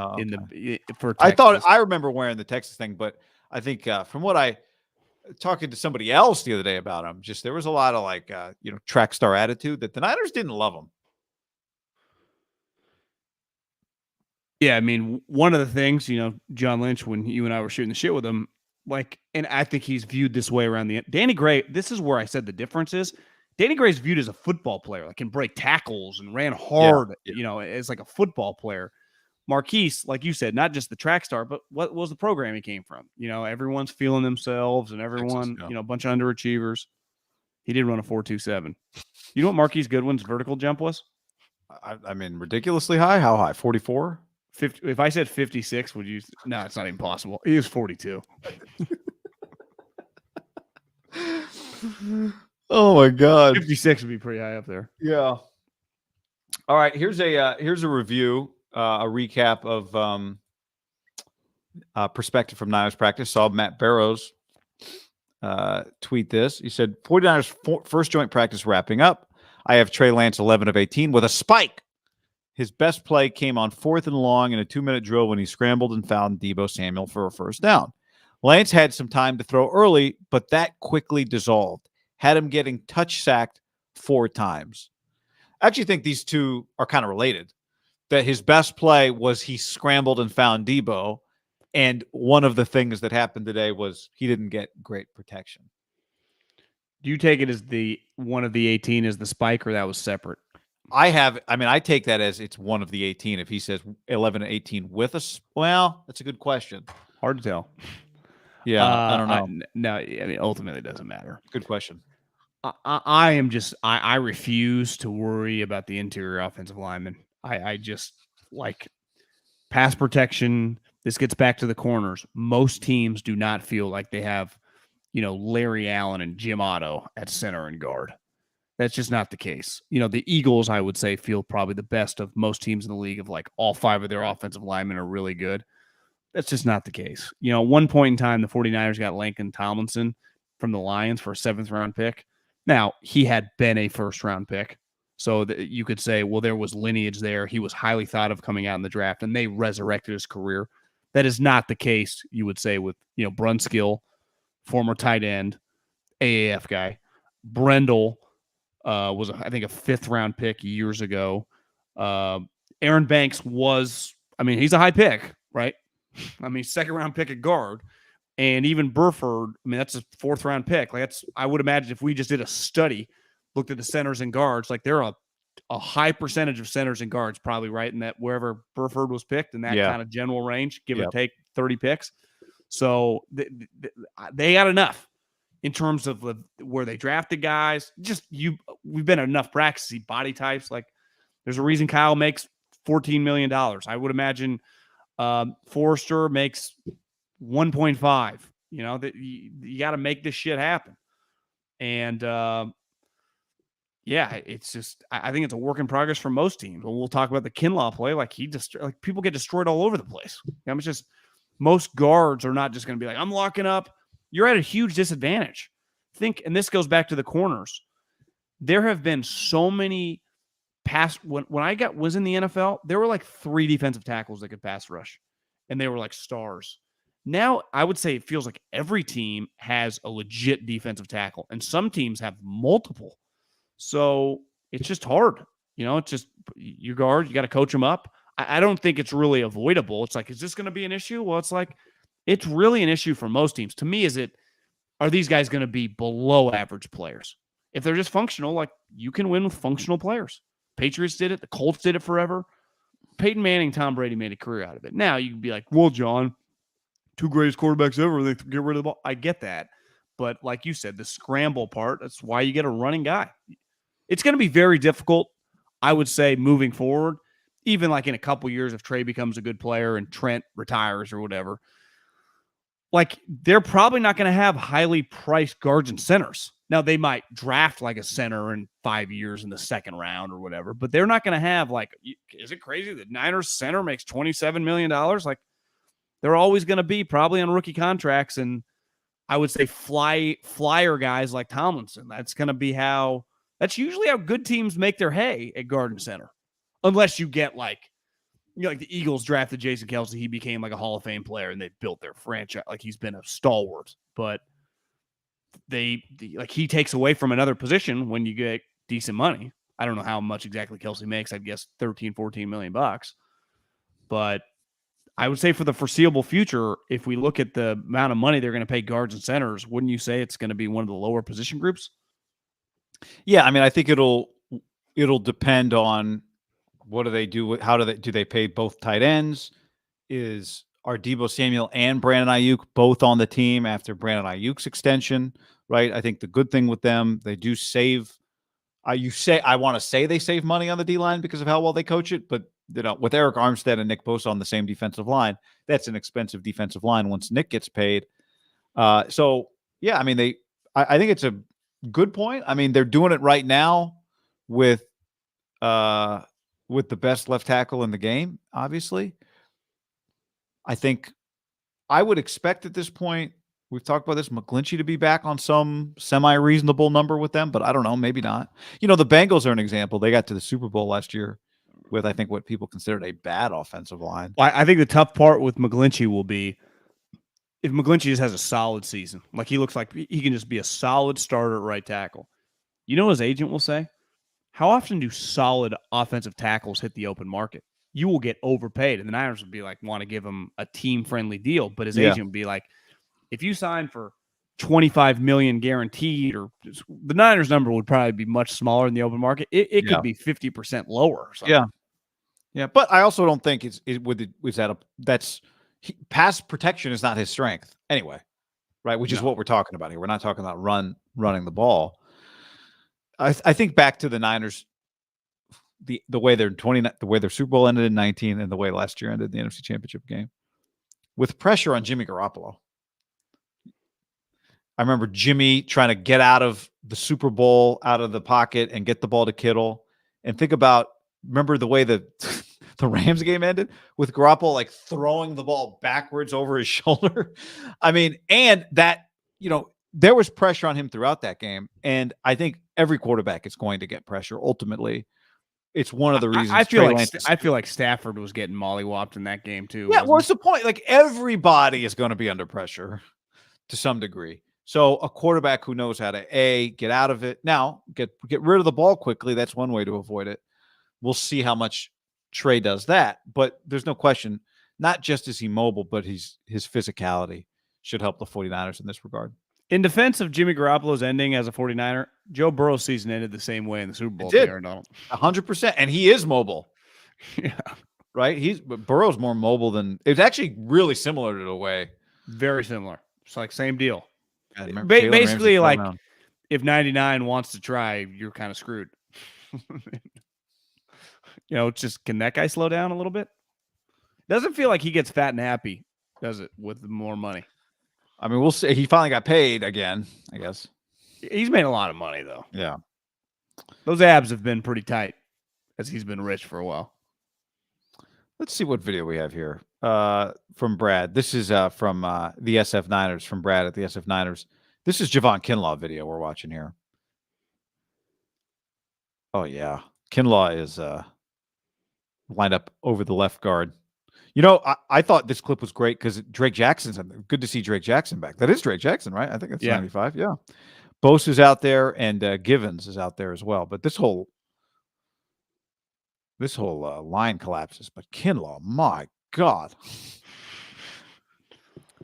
for Texas. I remember wearing the Texas thing, but I think from what I talking to somebody else the other day about him, just there was a lot of like track star attitude that the Niners didn't love him. Yeah, I mean, one of the things, John Lynch, when you and I were shooting the shit with him, like, and I think he's viewed this way around Danny Gray. This is where I said the difference is. Danny Gray's viewed as a football player, like can break tackles and ran hard, as like a football player. Marquise, like you said, not just the track star, but what was the program he came from? Everyone's feeling themselves and everyone, Texas, a bunch of underachievers. He did run a 4.27. You know what Marquise Goodwin's vertical jump was? I mean, ridiculously high. How high? 44? 50, if I said 56, would you? No, it's not even possible. He was 42. Oh my God. 56 would be pretty high up there. Yeah. All right. Here's a review, a recap of perspective from Niners practice. Saw Matt Barrows tweet this. He said, 49ers first joint practice wrapping up. I have Trey Lance 11 of 18 with a spike. His best play came on 4th and long in a 2-minute drill when he scrambled and found Debo Samuel for a first down. Lance had some time to throw early, but that quickly dissolved. Had him getting touch-sacked 4 times. I actually think these two are kind of related. That his best play was he scrambled and found Debo, and one of the things that happened today was he didn't get great protection. Do you take it as the one of the 18 as the spike, or that was separate? I take that as it's one of the 18. If he says 11 and 18 with us, well, that's a good question. Hard to tell. Yeah, I don't know. No, I mean, ultimately it doesn't matter. Good question. I refuse to worry about the interior offensive lineman. I just like pass protection. This gets back to the corners. Most teams do not feel like they have, Larry Allen and Jim Otto at center and guard. That's just not the case. The Eagles, I would say, feel probably the best of most teams in the league of like all 5 of their offensive linemen are really good. That's just not the case. At one point in time, the 49ers got Laken Tomlinson from the Lions for a 7th round pick. Now, he had been a 1st round pick. So you could say, well, there was lineage there. He was highly thought of coming out in the draft, and they resurrected his career. That is not the case, you would say, with, Brunskill, former tight end, AAF guy. Brendel was, I think, a 5th round pick years ago. Aaron Banks was, he's a high pick, right? 2nd round pick at guard. And even Burford, that's a 4th round pick. Like I would imagine if we just did a study, looked at the centers and guards, like there are a high percentage of centers and guards probably right in that wherever Burford was picked in that kind of general range, give or take 30 picks. So they got enough in terms of where they drafted guys. We've been enough practice, see body types. Like there's a reason Kyle makes $14 million. I would imagine Forrester makes 1.5. You got to make this shit happen. And it's just I think it's a work in progress for most teams. We'll talk about the Kinlaw play. Like people get destroyed all over the place. It's just most guards are not just going to be like, I'm locking up. You're at a huge disadvantage. And this goes back to the corners. There have been so many when I was in the NFL, there were like 3 defensive tackles that could pass rush, and they were like stars. Now, I would say it feels like every team has a legit defensive tackle, and some teams have multiple. So it's just hard. It's just your guard. You got to coach them up. I don't think it's really avoidable. It's like, is this going to be an issue? Well, it's like, it's really an issue for most teams. To me, are these guys going to be below average players? If they're just functional, like, you can win with functional players. Patriots did it. The Colts did it forever. Peyton Manning, Tom Brady made a career out of it. Now you can be like, well, John, 2 greatest quarterbacks ever, they get rid of the ball. I get that. But like you said, the scramble part, that's why you get a running guy. It's going to be very difficult, I would say, moving forward, even like in a couple years if Trey becomes a good player and Trent retires or whatever. Like, they're probably not going to have highly priced guards and centers. Now, they might draft like a center in 5 years in the second round or whatever, but they're not going to have, like, is it crazy that Niners center makes $27 million? Like, they're always going to be probably on rookie contracts. And I would say flyer guys like Tomlinson. That's usually how good teams make their hay at guard and center. Unless you get like the Eagles drafted Jason Kelce, he became like a Hall of Fame player and they built their franchise. Like, he's been a stalwart, but he takes away from another position when you get decent money. I don't know how much exactly Kelce makes. I'd guess 13, 14 million bucks. But I would say for the foreseeable future, if we look at the amount of money they're going to pay guards and centers, wouldn't you say it's going to be one of the lower position groups? Yeah, I mean, I think it'll depend on what do they do? How do they pay both tight ends? Are Debo Samuel and Brandon Ayuk both on the team after Brandon Ayuk's extension? Right. I think the good thing with them, they do save. I want to say they save money on the D line because of how well they coach it, but with Eric Armstead and Nick Bosa on the same defensive line, that's an expensive defensive line once Nick gets paid. So yeah, I mean, I think it's a good point. I mean, they're doing it right now with the best left tackle in the game, obviously. I think I would expect at this point, we've talked about this, McGlinchey to be back on some semi-reasonable number with them, but I don't know, maybe not. The Bengals are an example. They got to the Super Bowl last year with, I think, what people considered a bad offensive line. I think the tough part with McGlinchey will be if McGlinchey just has a solid season. Like, he looks like he can just be a solid starter at right tackle. His agent will say, how often do solid offensive tackles hit the open market? You will get overpaid. And the Niners would be like, want to give him a team-friendly deal. But his agent would be like, if you sign for $25 million guaranteed, or the Niners number would probably be much smaller in the open market. It could be 50% lower or something. Yeah. But I also don't think pass protection is not his strength anyway, right? Which is what we're talking about here. We're not talking about running the ball. I think back to the Niners, the way their Super Bowl ended in 19 and the way last year ended the NFC Championship game with pressure on Jimmy Garoppolo. I remember Jimmy trying to get out of the Super Bowl, out of the pocket, and get the ball to Kittle. And remember the way the Rams game ended with Garoppolo like throwing the ball backwards over his shoulder. I mean, and that, there was pressure on him throughout that game. And I think every quarterback is going to get pressure. Ultimately, it's one of the reasons. I feel like Stafford was getting mollywopped in that game too. Yeah, what's the point? Like, everybody is going to be under pressure to some degree. So a quarterback who knows how to get out of it. Now, get rid of the ball quickly. That's one way to avoid it. We'll see how much Trey does that. But there's no question, not just is he mobile, but his physicality should help the 49ers in this regard. In defense of Jimmy Garoppolo's ending as a 49er, Joe Burrow's season ended the same way in the Super Bowl. It did. 100%. And he is mobile. Yeah. Right? Burrow's more mobile than – it's actually really similar to the way. Very similar. It's like same deal. Basically, like, if 99 wants to try, you're kind of screwed. It's just, can that guy slow down a little bit? Doesn't feel like he gets fat and happy, does it, with more money? I mean, we'll see. He finally got paid again, I guess. He's made a lot of money, though. Yeah. Those abs have been pretty tight as he's been rich for a while. Let's see what video we have here from Brad. This is from the SF Niners, from Brad at the SF Niners. This is Javon Kinlaw video we're watching here. Oh, yeah. Kinlaw is lined up over the left guard. I thought this clip was great because Drake Jackson's good to see Drake Jackson back. That is Drake Jackson, right? I think that's 95. Yeah. Bosa's out there and Givens is out there as well. But this this whole line collapses, but Kinlaw, my God.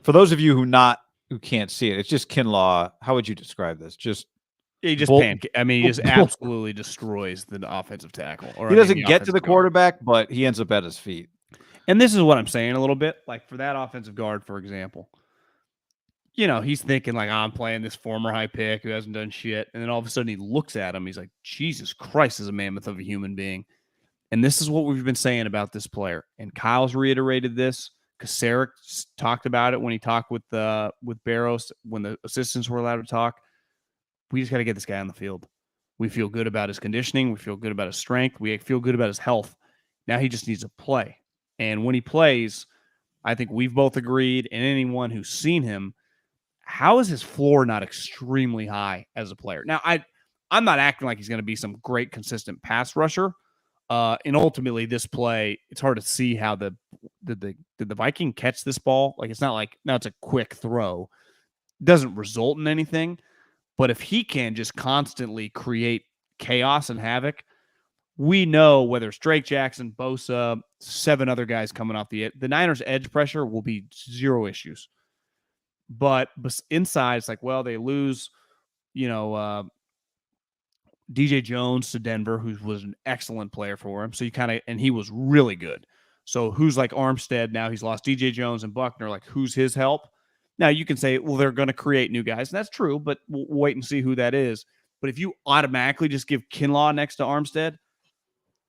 For those of you who can't see it, it's just Kinlaw. How would you describe this? He just he just absolutely destroys the offensive tackle. He doesn't get to the quarterback, but he ends up at his feet. And this is what I'm saying a little bit. Like for that offensive guard, for example, he's thinking like, I'm playing this former high pick who hasn't done shit. And then all of a sudden he looks at him. He's like, Jesus Christ, is a mammoth of a human being. And this is what we've been saying about this player. And Kyle's reiterated this. Kasaric talked about it when he talked with Barrows when the assistants were allowed to talk. We just got to get this guy on the field. We feel good about his conditioning. We feel good about his strength. We feel good about his health. Now he just needs to play. And when he plays, I think we've both agreed, and anyone who's seen him, how is his floor not extremely high as a player? Now, I'm not acting like he's going to be some great consistent pass rusher. And ultimately, this play, it's hard to see how did the Viking catch this ball? Like, it's not like now it's a quick throw. It doesn't result in anything. But if he can just constantly create chaos and havoc, we know whether it's Drake Jackson, Bosa, 7 other guys coming off the Niners' edge pressure will be 0 issues. But inside, it's like, well, they lose, DJ Jones to Denver, who was an excellent player for him. So and he was really good. So who's like Armstead now? He's lost DJ Jones and Buckner. Like, who's his help? Now you can say, well, they're going to create new guys. And that's true, but we'll wait and see who that is. But if you automatically just give Kinlaw next to Armstead,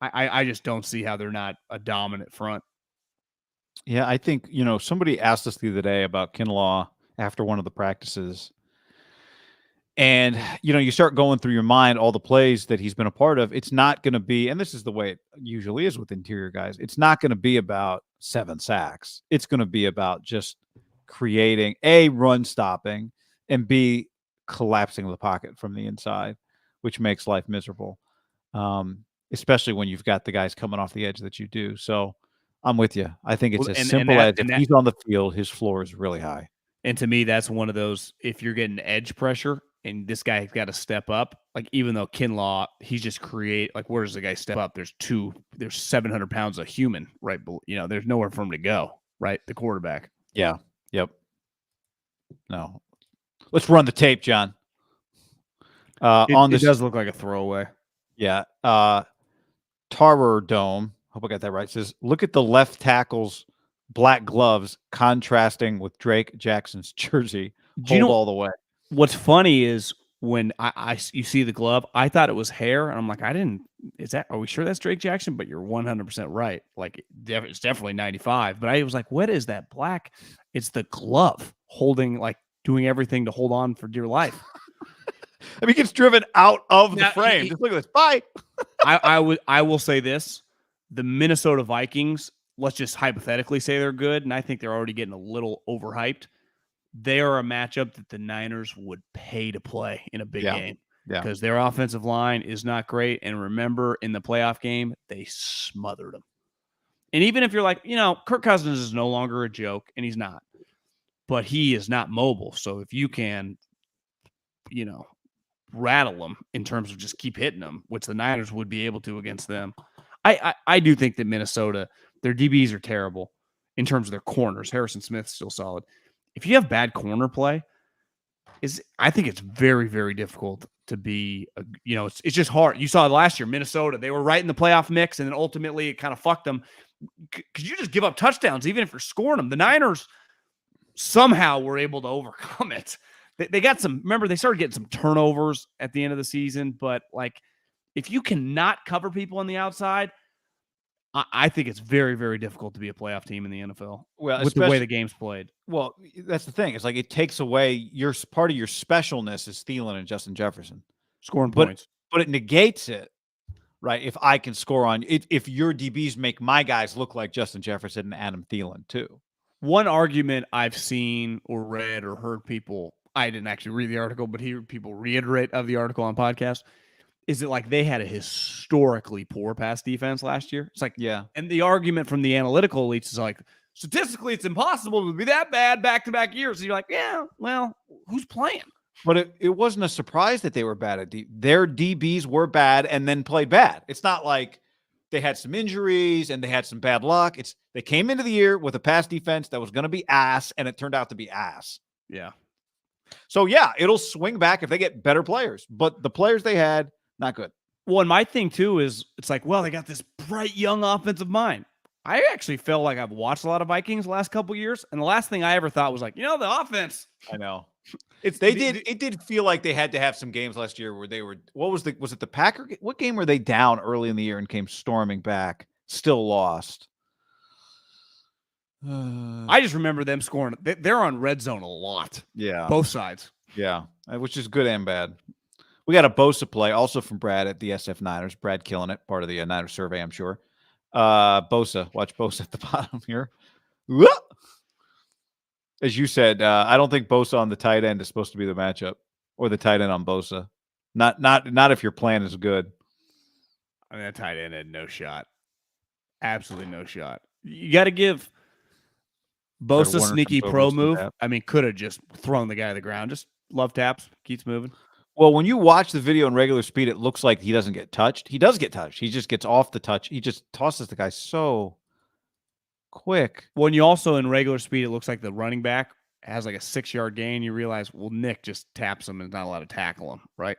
I just don't see how they're not a dominant front. Yeah, I think, somebody asked us the other day about Kinlaw after one of the practices. And, you start going through your mind all the plays that he's been a part of. It's not going to be, and this is the way it usually is with interior guys, it's not going to be about 7 sacks. It's going to be about just creating A, run stopping, and B, collapsing the pocket from the inside, which makes life miserable, especially when you've got the guys coming off the edge that you do. So I'm with you. I think it's simple as if he's on the field, his floor is really high. And to me, that's one of those, if you're getting edge pressure and this guy's got to step up, like even though Kinlaw, he's just where does the guy step up? There's 700 pounds of human, right? There's nowhere for him to go, right? The quarterback. Yeah. Yep. No. Let's run the tape, John. It does look like a throwaway. Yeah. Tarver Dome, hope I got that right, says, look at the left tackle's black gloves contrasting with Drake Jackson's jersey. Hold all the way. What's funny is when you see the glove, I thought it was hair, and I'm like, are we sure that's Drake Jackson? But you're 100% right. Like, it's definitely 95. But I was like, what is that black? It's the glove holding, like, doing everything to hold on for dear life. He gets driven out of the frame. Just look at this. Bye. I will say this. The Minnesota Vikings, let's just hypothetically say they're good, and I think they're already getting a little overhyped. They are a matchup that the Niners would pay to play in a big game because their offensive line is not great. And remember, in the playoff game, they smothered them. And even if you're like, Kirk Cousins is no longer a joke, and he's not, but he is not mobile. So if you can, rattle them in terms of just keep hitting them, which the Niners would be able to against them. I do think that Minnesota, their DBs are terrible in terms of their corners. Harrison Smith's still solid. If you have bad corner play, I think it's very, very difficult to be, it's just hard. You saw last year, Minnesota, they were right in the playoff mix, and then ultimately it kind of fucked them because you just give up touchdowns, even if you're scoring them. The Niners somehow were able to overcome it. They got they started getting some turnovers at the end of the season, but like, if you cannot cover people on the outside, I think it's very, very difficult to be a playoff team in the NFL with the way the game's played. Well, that's the thing. It's like it takes away part of your specialness is Thielen and Justin Jefferson scoring points, but it negates it, right? If I can score on if your DBs make my guys look like Justin Jefferson and Adam Thielen too. One argument I've seen or read or heard people, I didn't actually read the article, but hear people reiterate of the article on podcast. Is it like they had a historically poor pass defense last year? It's like, yeah. And the argument from the analytical elites is like, statistically, it's impossible to be that bad back-to-back years. So you're like, yeah, well, who's playing? But it wasn't a surprise that they were bad at their DBs were bad and then played bad. It's not like they had some injuries and they had some bad luck. They came into the year with a pass defense that was going to be ass, and it turned out to be ass. Yeah. So, yeah, it'll swing back if they get better players. But the players they had, not good. Well, and my thing, too, is it's like, well, they got this bright, young offensive mind. I actually feel like I've watched a lot of Vikings the last couple of years, and the last thing I ever thought was like, the offense. I know. It did feel like they had to have some games last year where they were, was it the Packer? What game were they down early in the year and came storming back, still lost? I just remember them scoring. They're on red zone a lot. Yeah. Both sides. Yeah. Which is good and bad. We got a Bosa play also from Brad at the SF Niners. Brad killing it. Part of the Niners survey, I'm sure. Bosa. Watch Bosa at the bottom here. As you said, I don't think Bosa on the tight end is supposed to be the matchup, or the tight end on Bosa. Not if your plan is good. I mean, that tight end had no shot. Absolutely no shot. You got to give Bosa sneaky pro move. I mean, could have just thrown the guy to the ground. Just love taps. Keeps moving. Well, when you watch the video in regular speed, it looks like he doesn't get touched. He does get touched. He just gets off the touch. He just tosses the guy so quick. When you also in regular speed, it looks like the running back has like a 6-yard gain. You realize, well, Nick just taps him and is not allowed to tackle him, right?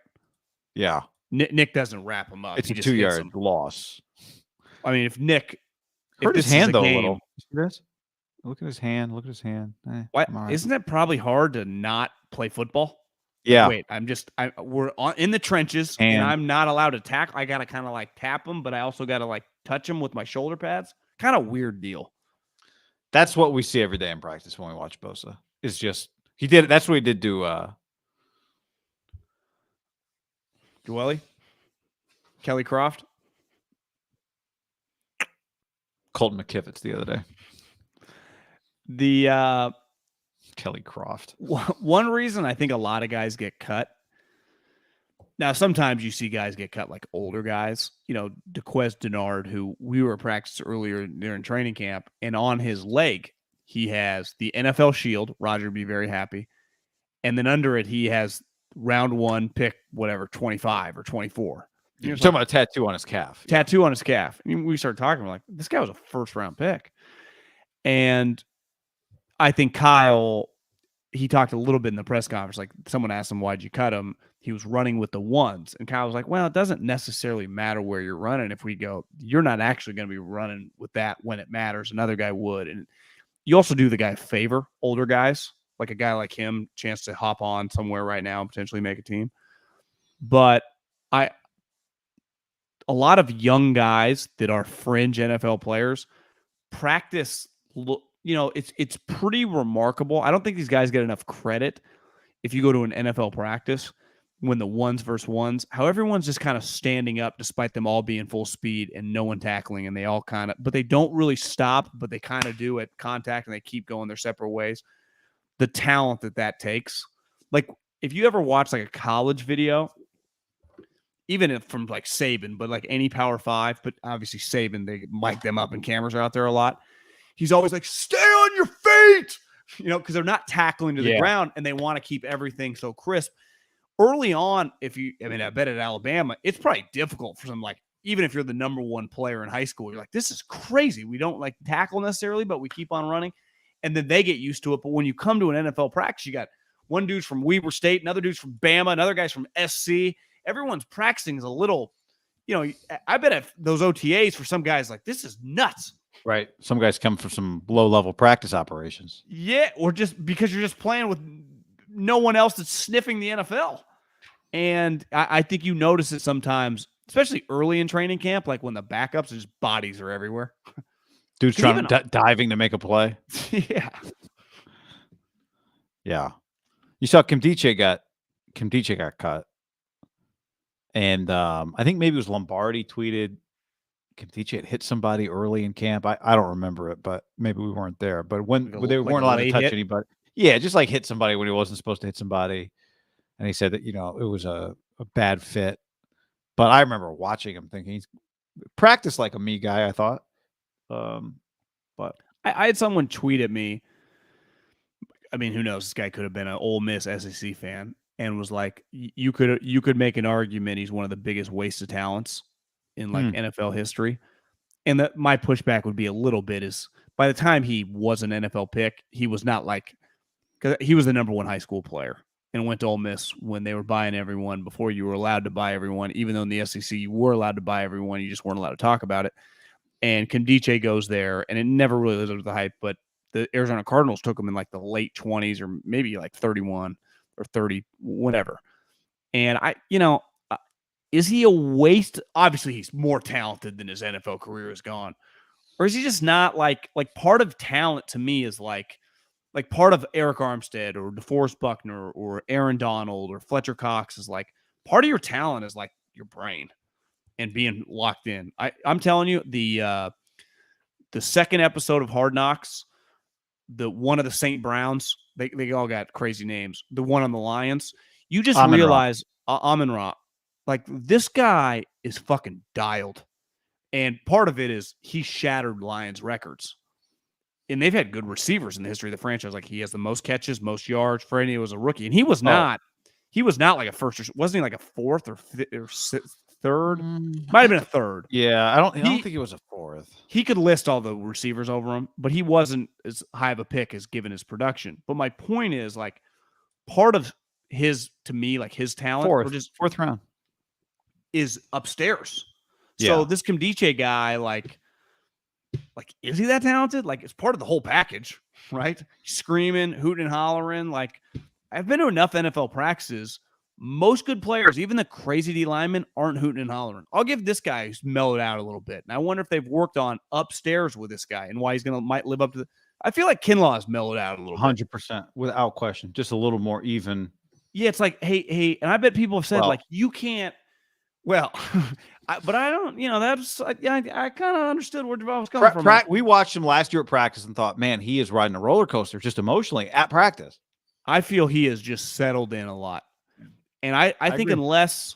Yeah. Nick doesn't wrap him up. It's a 2-yard loss. I mean, if Nick hurt his hand though a little. You see this? Look at his hand. Look at his hand. What? Isn't it probably hard to not play football? Yeah. Wait, we're in the trenches and I'm not allowed to tackle. I got to kind of like tap him, but I also got to like touch him with my shoulder pads. Kind of weird deal. That's what we see every day in practice when we watch Bosa. It's just, he did it. That's what he did to Kelly Croft. Colton McKivitz the other day. The Kelly Croft. One reason I think a lot of guys get cut. Now, sometimes you see guys get cut like older guys. DeQuez Denard, who we were practicing earlier during training camp, and on his leg, he has the NFL shield. Roger would be very happy. And then under it, he has round 1, pick, 25 or 24. You're talking about a tattoo on his calf. Tattoo on his calf. And we started talking, we're like, this guy was a first-round pick. And I think Kyle, he talked a little bit in the press conference. Like, someone asked him, why'd you cut him? He was running with the ones. And Kyle was like, well, it doesn't necessarily matter where you're running. If we go, you're not actually going to be running with that when it matters. Another guy would. And you also do the guy a favor, older guys, like a guy like him, chance to hop on somewhere right now and potentially make a team. But a lot of young guys that are fringe NFL players practice, it's pretty remarkable. I don't think these guys get enough credit if you go to an NFL practice when the ones versus ones, how everyone's just kind of standing up despite them all being full speed and no one tackling, and they all but they don't really stop, but they kind of do at contact and they keep going their separate ways. The talent that takes. Like, if you ever watch like a college video, even if from like Saban, but like any Power 5, but obviously Saban, they mic them up and cameras are out there a lot. He's always like, stay on your feet, because they're not tackling to the ground and they want to keep everything so crisp. Early on, I bet at Alabama, it's probably difficult for some, like, even if you're the number 1 player in high school, you're like, this is crazy. We don't like tackle necessarily, but we keep on running. And then they get used to it. But when you come to an NFL practice, you got one dude's from Weber State, another dude's from Bama, another guy's from SC. Everyone's practicing is a little, I bet if those OTAs for some guys, like, this is nuts. Right. Some guys come from some low-level practice operations. Yeah, or just because you're just playing with no one else that's sniffing the NFL. And I think you notice it sometimes, especially early in training camp, like when the backups, just bodies are everywhere. Dude's trying diving to make a play. Yeah. Yeah. You saw Kim Diche got cut. And I think maybe it was Lombardi tweeted Kim Diche had hit somebody early in camp. I don't remember it, but maybe we weren't there. But when they weren't allowed to touch anybody. Yeah, just like hit somebody when he wasn't supposed to hit somebody. And he said that, it was a bad fit. But I remember watching him thinking he's practiced like a me guy, I thought. But I had someone tweet at me. I mean, who knows? This guy could have been an Ole Miss SEC fan and was like, you could make an argument he's one of the biggest waste of talents in like NFL history. And that my pushback would be a little bit is by the time he was an NFL pick, he was not like, because he was the number one high school player and went to Ole Miss when they were buying everyone before you were allowed to buy everyone. Even though in the SEC you were allowed to buy everyone, you just weren't allowed to talk about it. And Kinlaw goes there, and it never really lived up to the hype. But the Arizona Cardinals took him in like the late 20s or maybe like 31 or 30, whatever. And is he a waste? Obviously, he's more talented than his NFL career has gone. Or is he just not like part of talent to me is like part of Eric Armstead or DeForest Buckner or Aaron Donald or Fletcher Cox is like part of your talent is like your brain and being locked in. I'm telling you, the second episode of Hard Knocks, the one of the St. Browns, they all got crazy names. The one on the Lions, you just realize Amon-Ra, like this guy is fucking dialed. And part of it is he shattered Lions records. And they've had good receivers in the history of the franchise. Like he has the most catches, most yards for any. It was a rookie, and he was not like a first. Wasn't he like a fourth or third? Might have been a third. Yeah, I don't think he was a fourth. He could list all the receivers over him, but he wasn't as high of a pick as given his production. But my point is, like, part of his, to me, like his talent, fourth round, is upstairs. Yeah. So this Kinlaw guy, like, is he that talented? Like, it's part of the whole package, right? Screaming, hooting and hollering. Like, I've been to enough NFL practices. Most good players, even the crazy D linemen, aren't hooting and hollering. I'll give this guy who's mellowed out a little bit. And I wonder if they've worked on upstairs with this guy and why he's might live up to the. I feel like Kinlaw has mellowed out a little 100%, without question. Just a little more even. Yeah, it's like, hey, and I bet people have said, like, you can't. Well, but I don't, that's, I kind of understood where Javon was coming from. We watched him last year at practice and thought, man, he is riding a roller coaster just emotionally at practice. I feel he has just settled in a lot. And I think agree. Unless,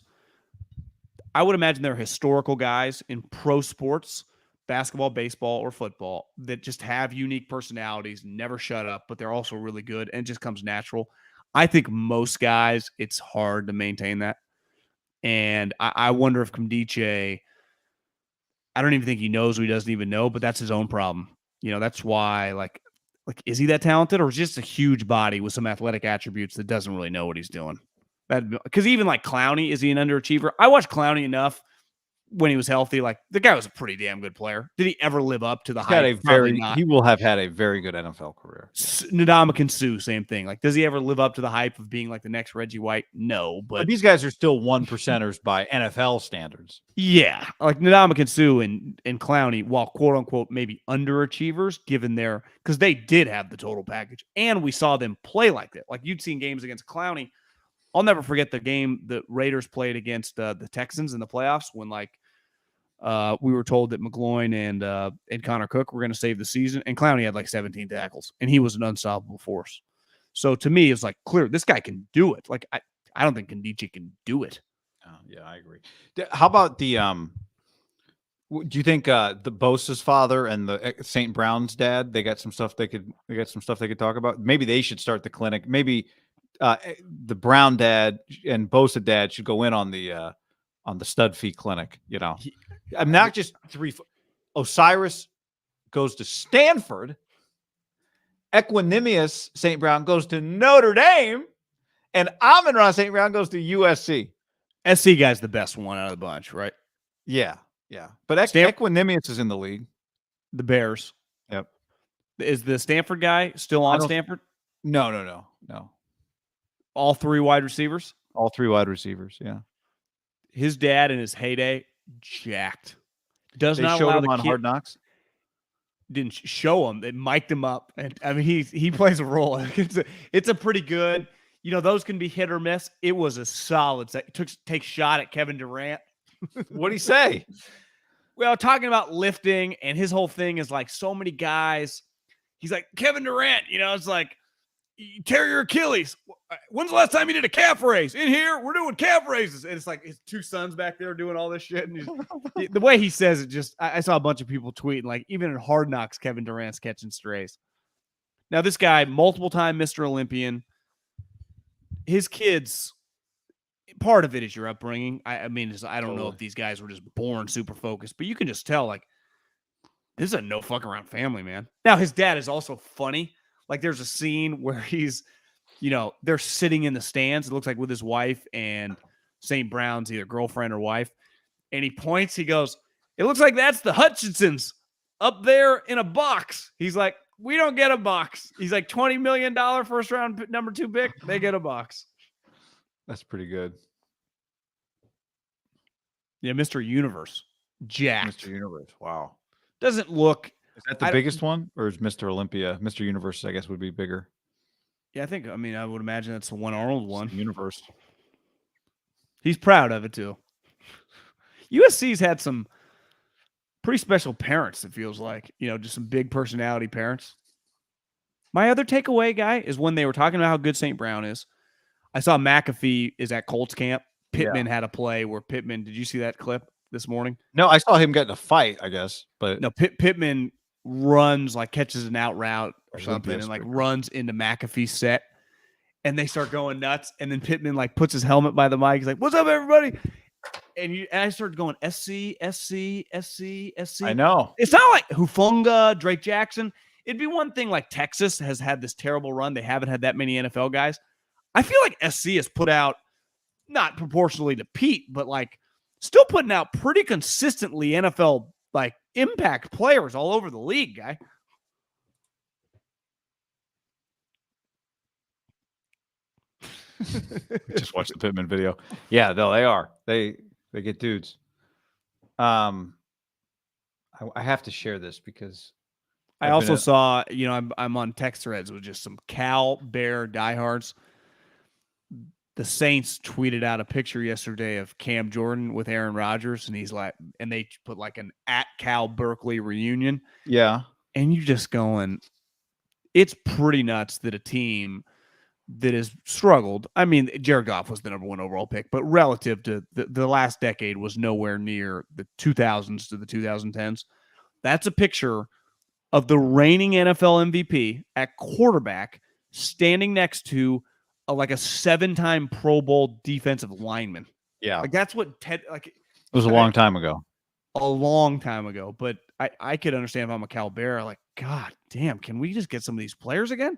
I would imagine there are historical guys in pro sports, basketball, baseball, or football that just have unique personalities, never shut up, but they're also really good and it just comes natural. I think most guys, it's hard to maintain that. And I wonder if Kinlaw, I don't even think he knows what he doesn't even know, but that's his own problem. That's why, like, is he that talented or is just a huge body with some athletic attributes that doesn't really know what he's doing? Because even like Clowney, is he an underachiever? I watched Clowney enough when he was healthy. Like, the guy was a pretty damn good player. Did he ever live up to the hype? He will have had a very good NFL career. Ndamukong Suh, same thing. Like, does he ever live up to the hype of being like the next Reggie White? No, but these guys are still 1%ers by NFL standards. Yeah, like Ndamukong Suh and Clowney, while quote unquote maybe underachievers, given their, because they did have the total package, and we saw them play like that. Like, you'd seen games against Clowney. I'll never forget the game the Raiders played against the Texans in the playoffs when, like, we were told that McGloin and Connor Cook were going to save the season, and Clowney had like 17 tackles, and he was an unstoppable force. So to me, it's like clear this guy can do it. Like, I don't think Kinlaw can do it. Yeah, I agree. How about the do you think the Bosa's father and the St. Brown's dad, they got some stuff they could talk about? Maybe they should start the clinic. Maybe the Brown dad and Bosa dad should go in on the stud fee clinic. I'm not just 3 foot. Osiris goes to Stanford. Equanimous St. Brown goes to Notre Dame, and Amon-Ra St. Brown goes to USC. SC guy's the best one out of the bunch, right? Yeah. But Equanimous is in the league. The Bears. Yep. Is the Stanford guy still on Stanford? No. All 3 wide receivers? All 3 wide receivers, yeah. His dad in his heyday, jacked. They showed him on Hard Knocks? Didn't show him. They mic'd him up. And I mean, he plays a role. It's a pretty good, those can be hit or miss. It was a solid set. Take shot at Kevin Durant. What'd he say? Well, talking about lifting, and his whole thing is like so many guys. He's like, Kevin Durant, it's like, you tear your Achilles. When's the last time you did a calf raise? In here, we're doing calf raises. And it's like his 2 sons back there doing all this shit. And the way he says it, I saw a bunch of people tweeting, like, even in Hard Knocks, Kevin Durant's catching strays. Now, this guy, multiple time Mr. Olympian, his kids, part of it is your upbringing. I mean, I don't know if these guys were just born super focused, but you can just tell, like, This is a no fuck around family, man. Now, his dad is also funny. Like, there's a scene where he's, they're sitting in the stands. It looks like with his wife and St. Brown's either girlfriend or wife. And he points, he goes, it looks like that's the Hutchinsons up there in a box. He's like, we don't get a box. He's like, $20 million first round number 2 pick. They get a box. That's pretty good. Yeah, Mr. Universe. Jacked. Mr. Universe. Wow. Doesn't look. Is that the biggest one? Or is Mr. Olympia? Mr. Universe, I guess, would be bigger. Yeah, I would imagine that's the one Arnold one. Universe. He's proud of it, too. USC's had some pretty special parents, it feels like. Just some big personality parents. My other takeaway, guy, is when they were talking about how good St. Brown is. I saw McAfee is at Colts camp. Pittman had a play where Pittman, did you see that clip this morning? No, I saw him get in a fight, I guess. But no, Pittman runs, like catches an out route or something and like runs into McAfee's set. And they start going nuts. And then Pittman like puts his helmet by the mic. He's like, what's up, everybody? And I started going SC. I know. It's not like Hufunga, Drake Jackson. It'd be one thing like Texas has had this terrible run. They haven't had that many NFL guys. I feel like SC has put out, not proportionally to Pete, but like still putting out pretty consistently NFL like impact players all over the league, guy. Just watch the Pittman video. Yeah, no, they are. They get dudes. I have to share this because I also saw, I'm on text threads with just some Cal Bear diehards. The Saints tweeted out a picture yesterday of Cam Jordan with Aaron Rodgers, and he's like, and they put like an at Cal Berkeley reunion. Yeah. And you're just going, it's pretty nuts that a team that has struggled. I mean, Jared Goff was the number 1 overall pick, but relative to the last decade was nowhere near the 2000s to the 2010s. That's a picture of the reigning NFL MVP at quarterback standing next to like a 7-time Pro Bowl defensive lineman. Yeah. Like that's what Ted, like it was a long time ago. A long time ago. But I could understand if I'm a Cal Bear, like, God damn, can we just get some of these players again?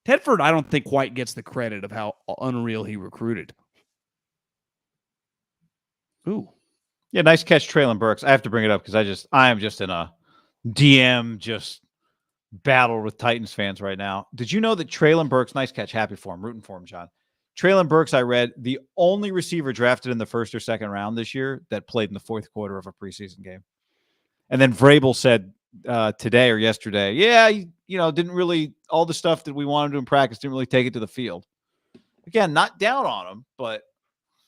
Tedford, I don't think quite gets the credit of how unreal he recruited. Ooh. Yeah, nice catch, Traylon Burks. I have to bring it up because I am just in a DM battle with Titans fans right now. Did you know that Traylon Burks, nice catch, happy for him, rooting for him, John. Traylon Burks, I read, the only receiver drafted in the 1st or 2nd round this year that played in the 4th quarter of a preseason game. And then Vrabel said today or yesterday, didn't really, all the stuff that we wanted to in practice didn't really take it to the field. Again, not down on him, but.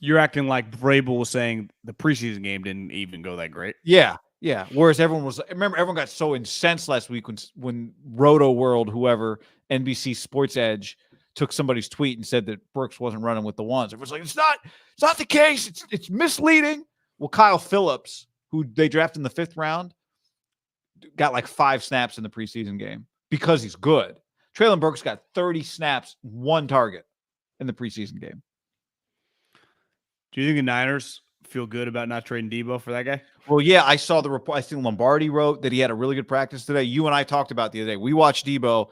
You're acting like Vrabel was saying the preseason game didn't even go that great. Yeah. Yeah. Whereas everyone got so incensed last week when Roto World, whoever, NBC Sports Edge took somebody's tweet and said that Burks wasn't running with the ones. It was like, it's not the case. It's misleading. Well, Kyle Phillips, who they drafted in the 5th round, got like 5 snaps in the preseason game because he's good. Traylon Burks got 30 snaps, 1 target in the preseason game. Do you think the Niners feel good about not trading Debo for that guy? Well, yeah, I saw the report. I think Lombardi wrote that he had a really good practice today. You and I talked about the other day. We watched Debo.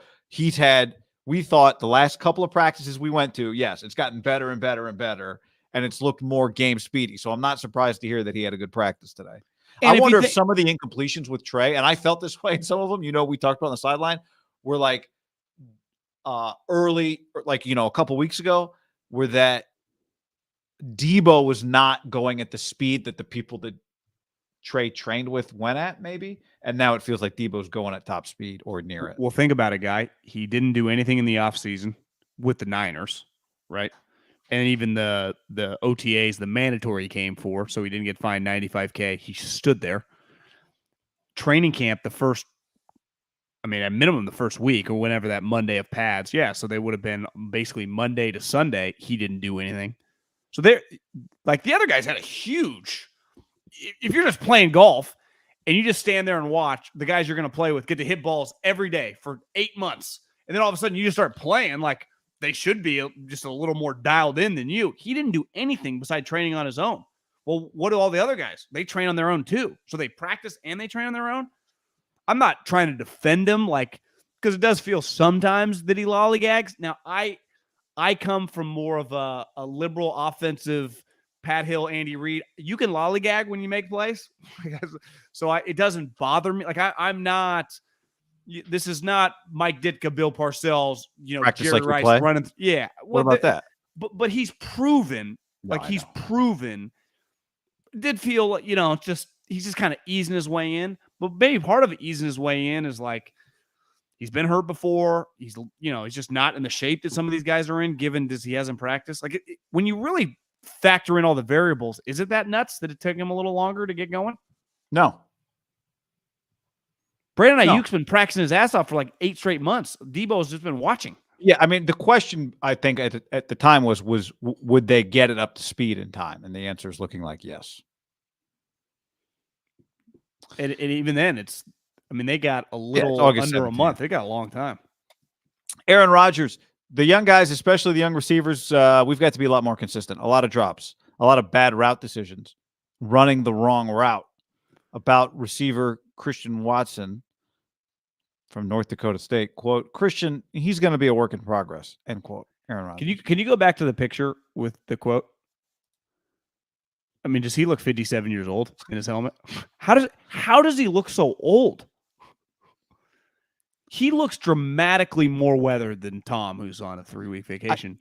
We thought the last couple of practices we went to, yes, it's gotten better and better and better, and it's looked more game speedy. So I'm not surprised to hear that he had a good practice today. And I wonder if some of the incompletions with Trey, and I felt this way in some of them, we talked about on the sideline, were like early, like, a couple weeks ago, were that Debo was not going at the speed that the people that Trey trained with went at, maybe. And now it feels like Debo's going at top speed or near it. Well, think about it, guy. He didn't do anything in the offseason with the Niners, right? And even the OTAs, the mandatory he came for, so he didn't get fined $95K. He stood there. Training camp, at minimum the first week or whenever that Monday of pads. Yeah, so they would have been basically Monday to Sunday. He didn't do anything. So they're like the other guys had a huge. If you're just playing golf and you just stand there and watch the guys you're going to play with get to hit balls every day for 8 months, and then all of a sudden you just start playing like they should be just a little more dialed in than you. He didn't do anything besides training on his own. Well, what do all the other guys? They train on their own too. So they practice and they train on their own. I'm not trying to defend him, because it does feel sometimes that he lollygags. Now, I come from more of a liberal offensive Pat Hill, Andy Reid. You can lollygag when you make plays. So it doesn't bother me. I'm not – this is not Mike Ditka, Bill Parcells, practice Jerry like Rice running. Yeah. What about that? But he's proven – he's proven – did feel he's just kind of easing his way in. But maybe part of it easing his way in is he's been hurt before. He's he's just not in the shape that some of these guys are in, given that he hasn't practiced. When you really factor in all the variables, is it that nuts that it took him a little longer to get going? No. Brandon Ayuk's been practicing his ass off for 8 straight months. Debo's just been watching. Yeah, I mean, the question I think at the time was would they get it up to speed in time? And the answer is looking like yes. And even then, they got a little under 17. A month. They got a long time. Aaron Rodgers, the young guys, especially the young receivers, we've got to be a lot more consistent. A lot of drops, a lot of bad route decisions, running the wrong route. About receiver Christian Watson from North Dakota State, quote, Christian, he's going to be a work in progress, end quote. Aaron Rodgers. Can you go back to the picture with the quote? I mean, does he look 57 years old in his helmet? How does he look so old? He looks dramatically more weathered than Tom, who's on a 3-week vacation.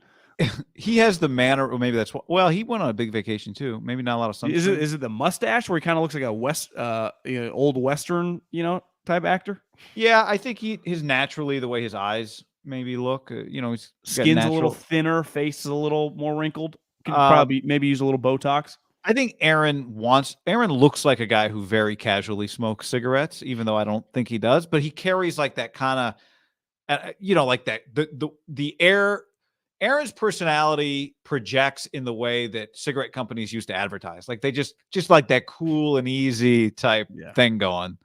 He has the manner, or maybe that's well. He went on a big vacation too. Maybe not a lot of sunshine. Is it the mustache where he kind of looks like a old Western, type actor? Yeah, I think his naturally the way his eyes maybe look. His skin's a little thinner, face is a little more wrinkled. Could probably maybe use a little Botox. I think Aaron looks like a guy who very casually smokes cigarettes, even though I don't think he does. But he carries that kind of, like that the air. Aaron's personality projects in the way that cigarette companies used to advertise. They just like that cool and easy type thing going.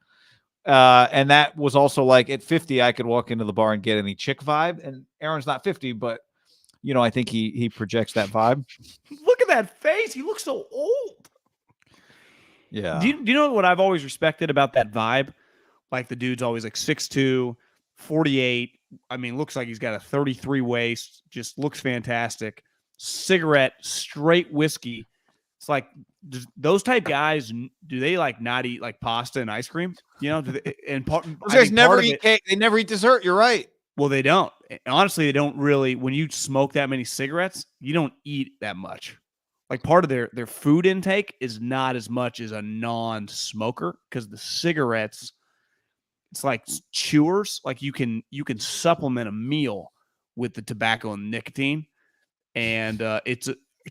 And that was also at 50, I could walk into the bar and get any chick vibe. And Aaron's not 50, but I think he projects that vibe. Look at that face. He looks so old. Yeah. Do you know what I've always respected about that vibe? The dude's always 6'2", 48. I mean, looks like he's got a 33 waist, just looks fantastic. Cigarette, straight whiskey. It's those type guys, do they not eat pasta and ice cream? Those guys never eat cake. They never eat dessert. You're right. Well, they don't. Honestly, they don't really. When you smoke that many cigarettes, you don't eat that much. Part of their food intake is not as much as a non-smoker because the cigarettes, it's like chewers. You can supplement a meal with the tobacco and nicotine, and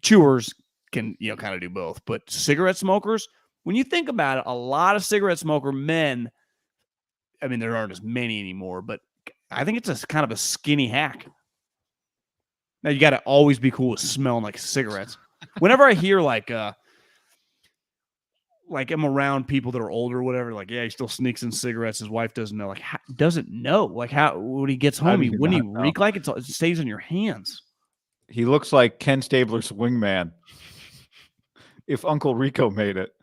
chewers can kind of do both. But cigarette smokers, when you think about it, a lot of cigarette smoker men. I mean, there aren't as many anymore, but I think it's a kind of a skinny hack. Now you got to always be cool with smelling like cigarettes. Whenever I hear I'm around people that are older or whatever, he still sneaks in cigarettes. His wife doesn't know. Doesn't know. How when he gets home, wouldn't he reek like it stays in your hands? He looks like Ken Stabler's wingman. If Uncle Rico made it.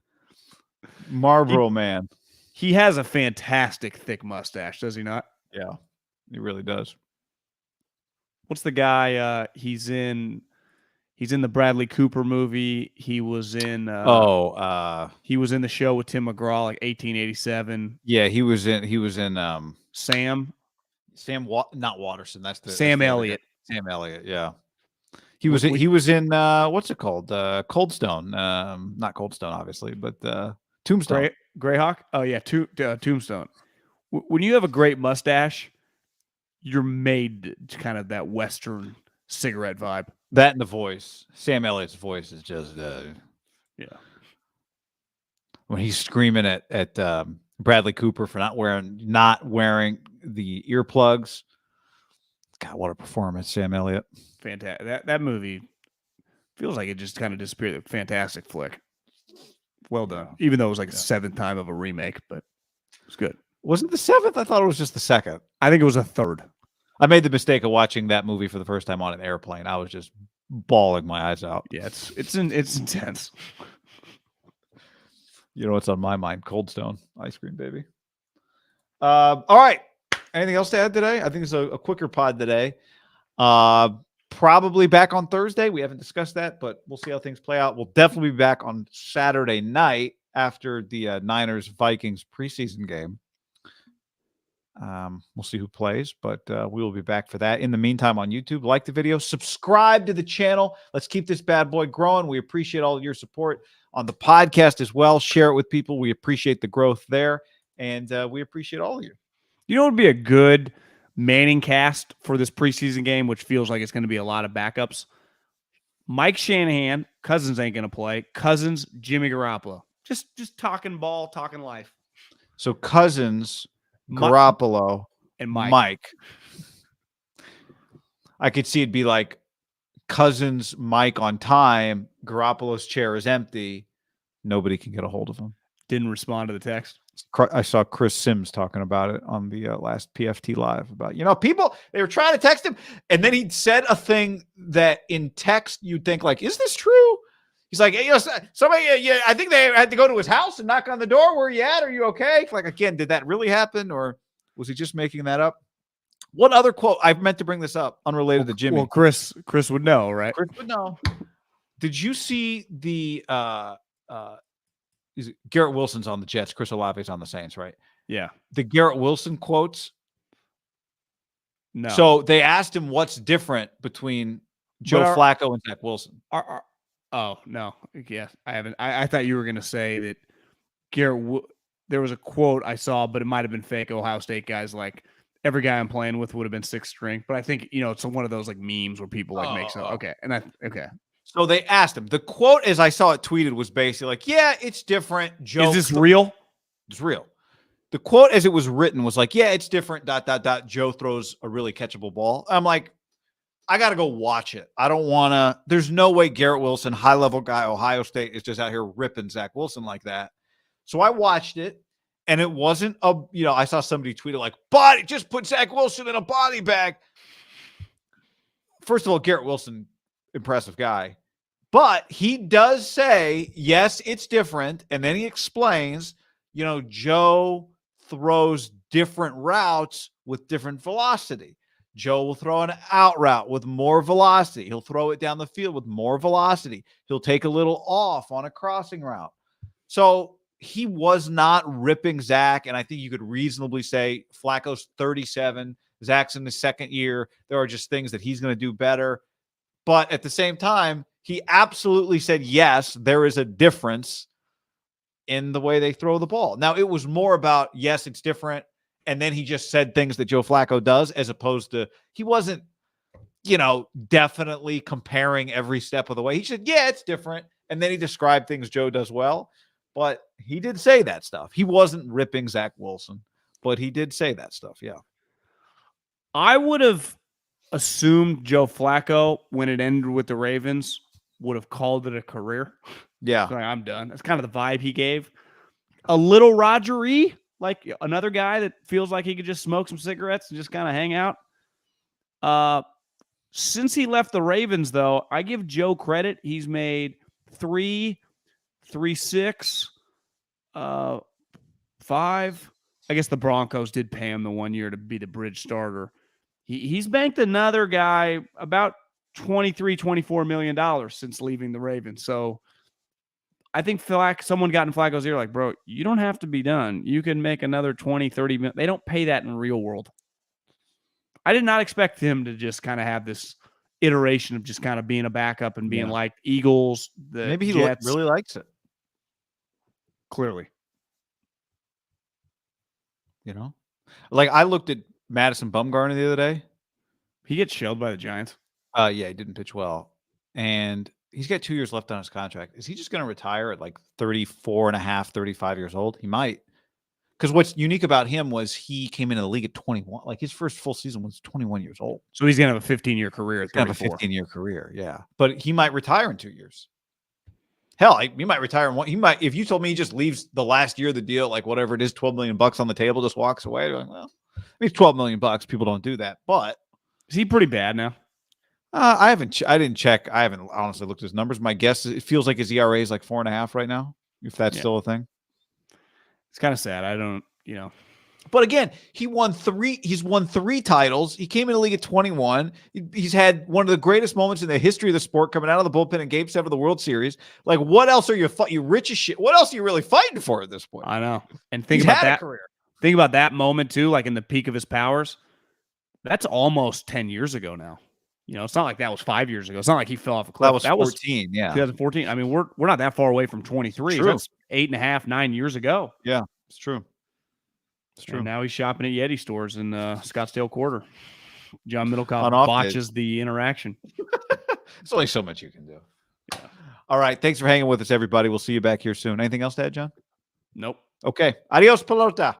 Marlboro Man. He has a fantastic thick mustache, does he not? Yeah, he really does. What's the guy? He's in the Bradley Cooper movie. He was in. He was in the show with Tim McGraw, 1887. Yeah, he was in. Sam, not Watterson. That's Sam Elliott. Sam Elliott. Yeah. He was in what's it called? Cold Stone. Not Cold Stone, obviously, but Tombstone. Greyhawk. Oh yeah, Tombstone. When you have a great mustache, you're made to kind of that Western cigarette vibe. That and the voice. Sam Elliott's voice is just yeah. When he's screaming at Bradley Cooper for not wearing the earplugs. God, what a performance, Sam Elliott. Fantastic. That movie feels like it just kind of disappeared. Fantastic flick. Well done. Even though it was the 7th time of a remake, but it was good. Wasn't the 7th? I thought it was just the 2nd. I think it was a 3rd. I made the mistake of watching that movie for the first time on an airplane. I was just bawling my eyes out. Yeah, it's intense. You know what's on my mind? Cold Stone ice cream, baby. All right. Anything else to add today? I think it's a quicker pod today. Probably back on Thursday. We haven't discussed that, but we'll see how things play out. We'll definitely be back on Saturday night after the Niners-Vikings preseason game. We'll see who plays, but we will be back for that. In the meantime, on YouTube, like the video, subscribe to the channel. Let's keep this bad boy growing. We appreciate all of your support on the podcast as well. Share it with people. We appreciate the growth there, and we appreciate all of you. You know what would be a good Manning cast for this preseason game, which feels like it's going to be a lot of backups? Mike Shanahan, Cousins ain't going to play. Cousins, Jimmy Garoppolo. Just talking ball, talking life. So Cousins, Garoppolo, and Mike. I could see it'd be like Cousins, Mike on time. Garoppolo's chair is empty. Nobody can get a hold of him. Didn't respond to the text. I saw Chris Sims talking about it on the last PFT Live about, people, they were trying to text him. And then he said a thing that in text, you'd think like, is this true? He's like, somebody, I think they had to go to his house and knock on the door. Where are you at? Are you okay? Like, again, did that really happen? Or was he just making that up? What other quote? I meant to bring this up, unrelated to Jimmy. Well, Chris would know, right? Chris would know. Did you see the Garrett Wilson's on the Jets, Chris Olave's on the Saints, right? Yeah. The Garrett Wilson quotes. No. So they asked him what's different between Joe Flacco and Zach Wilson. Oh, no. Yeah, I haven't. I thought you were going to say that Garrett, there was a quote I saw, but it might have been fake. Ohio State guys like, every guy I'm playing with would have been sixth string. But I think, it's one of those like memes where people like make so. Okay. Okay. So they asked him. The quote, as I saw it tweeted, was basically like, yeah, it's different. Joe, is this real? It's real. The quote as it was written was like, yeah, it's different. ... Joe throws a really catchable ball. I'm like, I got to go watch it. I don't want to. There's no way Garrett Wilson, high-level guy, Ohio State, is just out here ripping Zach Wilson like that. So I watched it, and it wasn't I saw somebody tweet it like, just put Zach Wilson in a body bag. First of all, Garrett Wilson, impressive guy. But he does say, yes, it's different. And then he explains, Joe throws different routes with different velocity. Joe will throw an out route with more velocity. He'll throw it down the field with more velocity. He'll take a little off on a crossing route. So he was not ripping Zach. And I think you could reasonably say Flacco's 37. Zach's in the second year. There are just things that he's going to do better. But at the same time, he absolutely said, yes, there is a difference in the way they throw the ball. Now, it was more about, yes, it's different. And then he just said things that Joe Flacco does, as opposed to, he wasn't, definitely comparing every step of the way. He said, yeah, it's different. And then he described things Joe does well. But he did say that stuff. He wasn't ripping Zach Wilson, but he did say that stuff. Yeah. I would have assumed Joe Flacco, when it ended with the Ravens, would have called it a career. Yeah. Like, I'm done. That's kind of the vibe he gave. A little Rodgers-y, like another guy that feels like he could just smoke some cigarettes and just kind of hang out. Since he left the Ravens, though, I give Joe credit. He's made 3, 6, 5. I guess the Broncos did pay him the 1 year to be the bridge starter. He's banked another guy about $23, $24 million since leaving the Ravens. So I think someone got in Flacco's ear like, bro, you don't have to be done. You can make another 20, 30 million. They don't pay that in real world. I did not expect him to just kind of have this iteration of just kind of being a backup and being like Eagles, the Maybe he Jets. Really likes it. Clearly. Like I looked at Madison Bumgarner the other day. He gets shelled by the Giants. Yeah, he didn't pitch well. And he's got 2 years left on his contract. Is he just going to retire at like 34 and a half, 35 years old? He might. Because what's unique about him was he came into the league at 21. Like his first full season was 21 years old. So he's going to have a 15-year career at 34. He's going to have a 15-year career, yeah. But he might retire in 2 years. Hell, he might retire in one. He might, if you told me he just leaves the last year of the deal, like whatever it is, $12 million on the table, just walks away. Like, well, maybe $12 million. People don't do that. But is he pretty bad now? I didn't check. I haven't honestly looked at his numbers. My guess is it feels like his ERA is like 4.5 right now, if that's still a thing. It's kind of sad. I don't, But again, he's won 3 titles. He came in the league at 21. He's had one of the greatest moments in the history of the sport coming out of the bullpen in Game 7 of the World Series. Like, what else are you rich as shit? What else are you really fighting for at this point? I know. And think about that career. Think about that moment too, like in the peak of his powers. That's almost 10 years ago now. It's not like that was 5 years ago. It's not like he fell off a cliff. That was 14, yeah. 2014. I mean, we're not that far away from 23. That's 8.5, 9 years ago. Yeah, it's true. It's true. And now he's shopping at Yeti stores in Scottsdale Quarter. John Middlecoff botches the interaction. There's only so much you can do. Yeah. All right. Thanks for hanging with us, everybody. We'll see you back here soon. Anything else to add, John? Nope. Okay. Adios, pelota.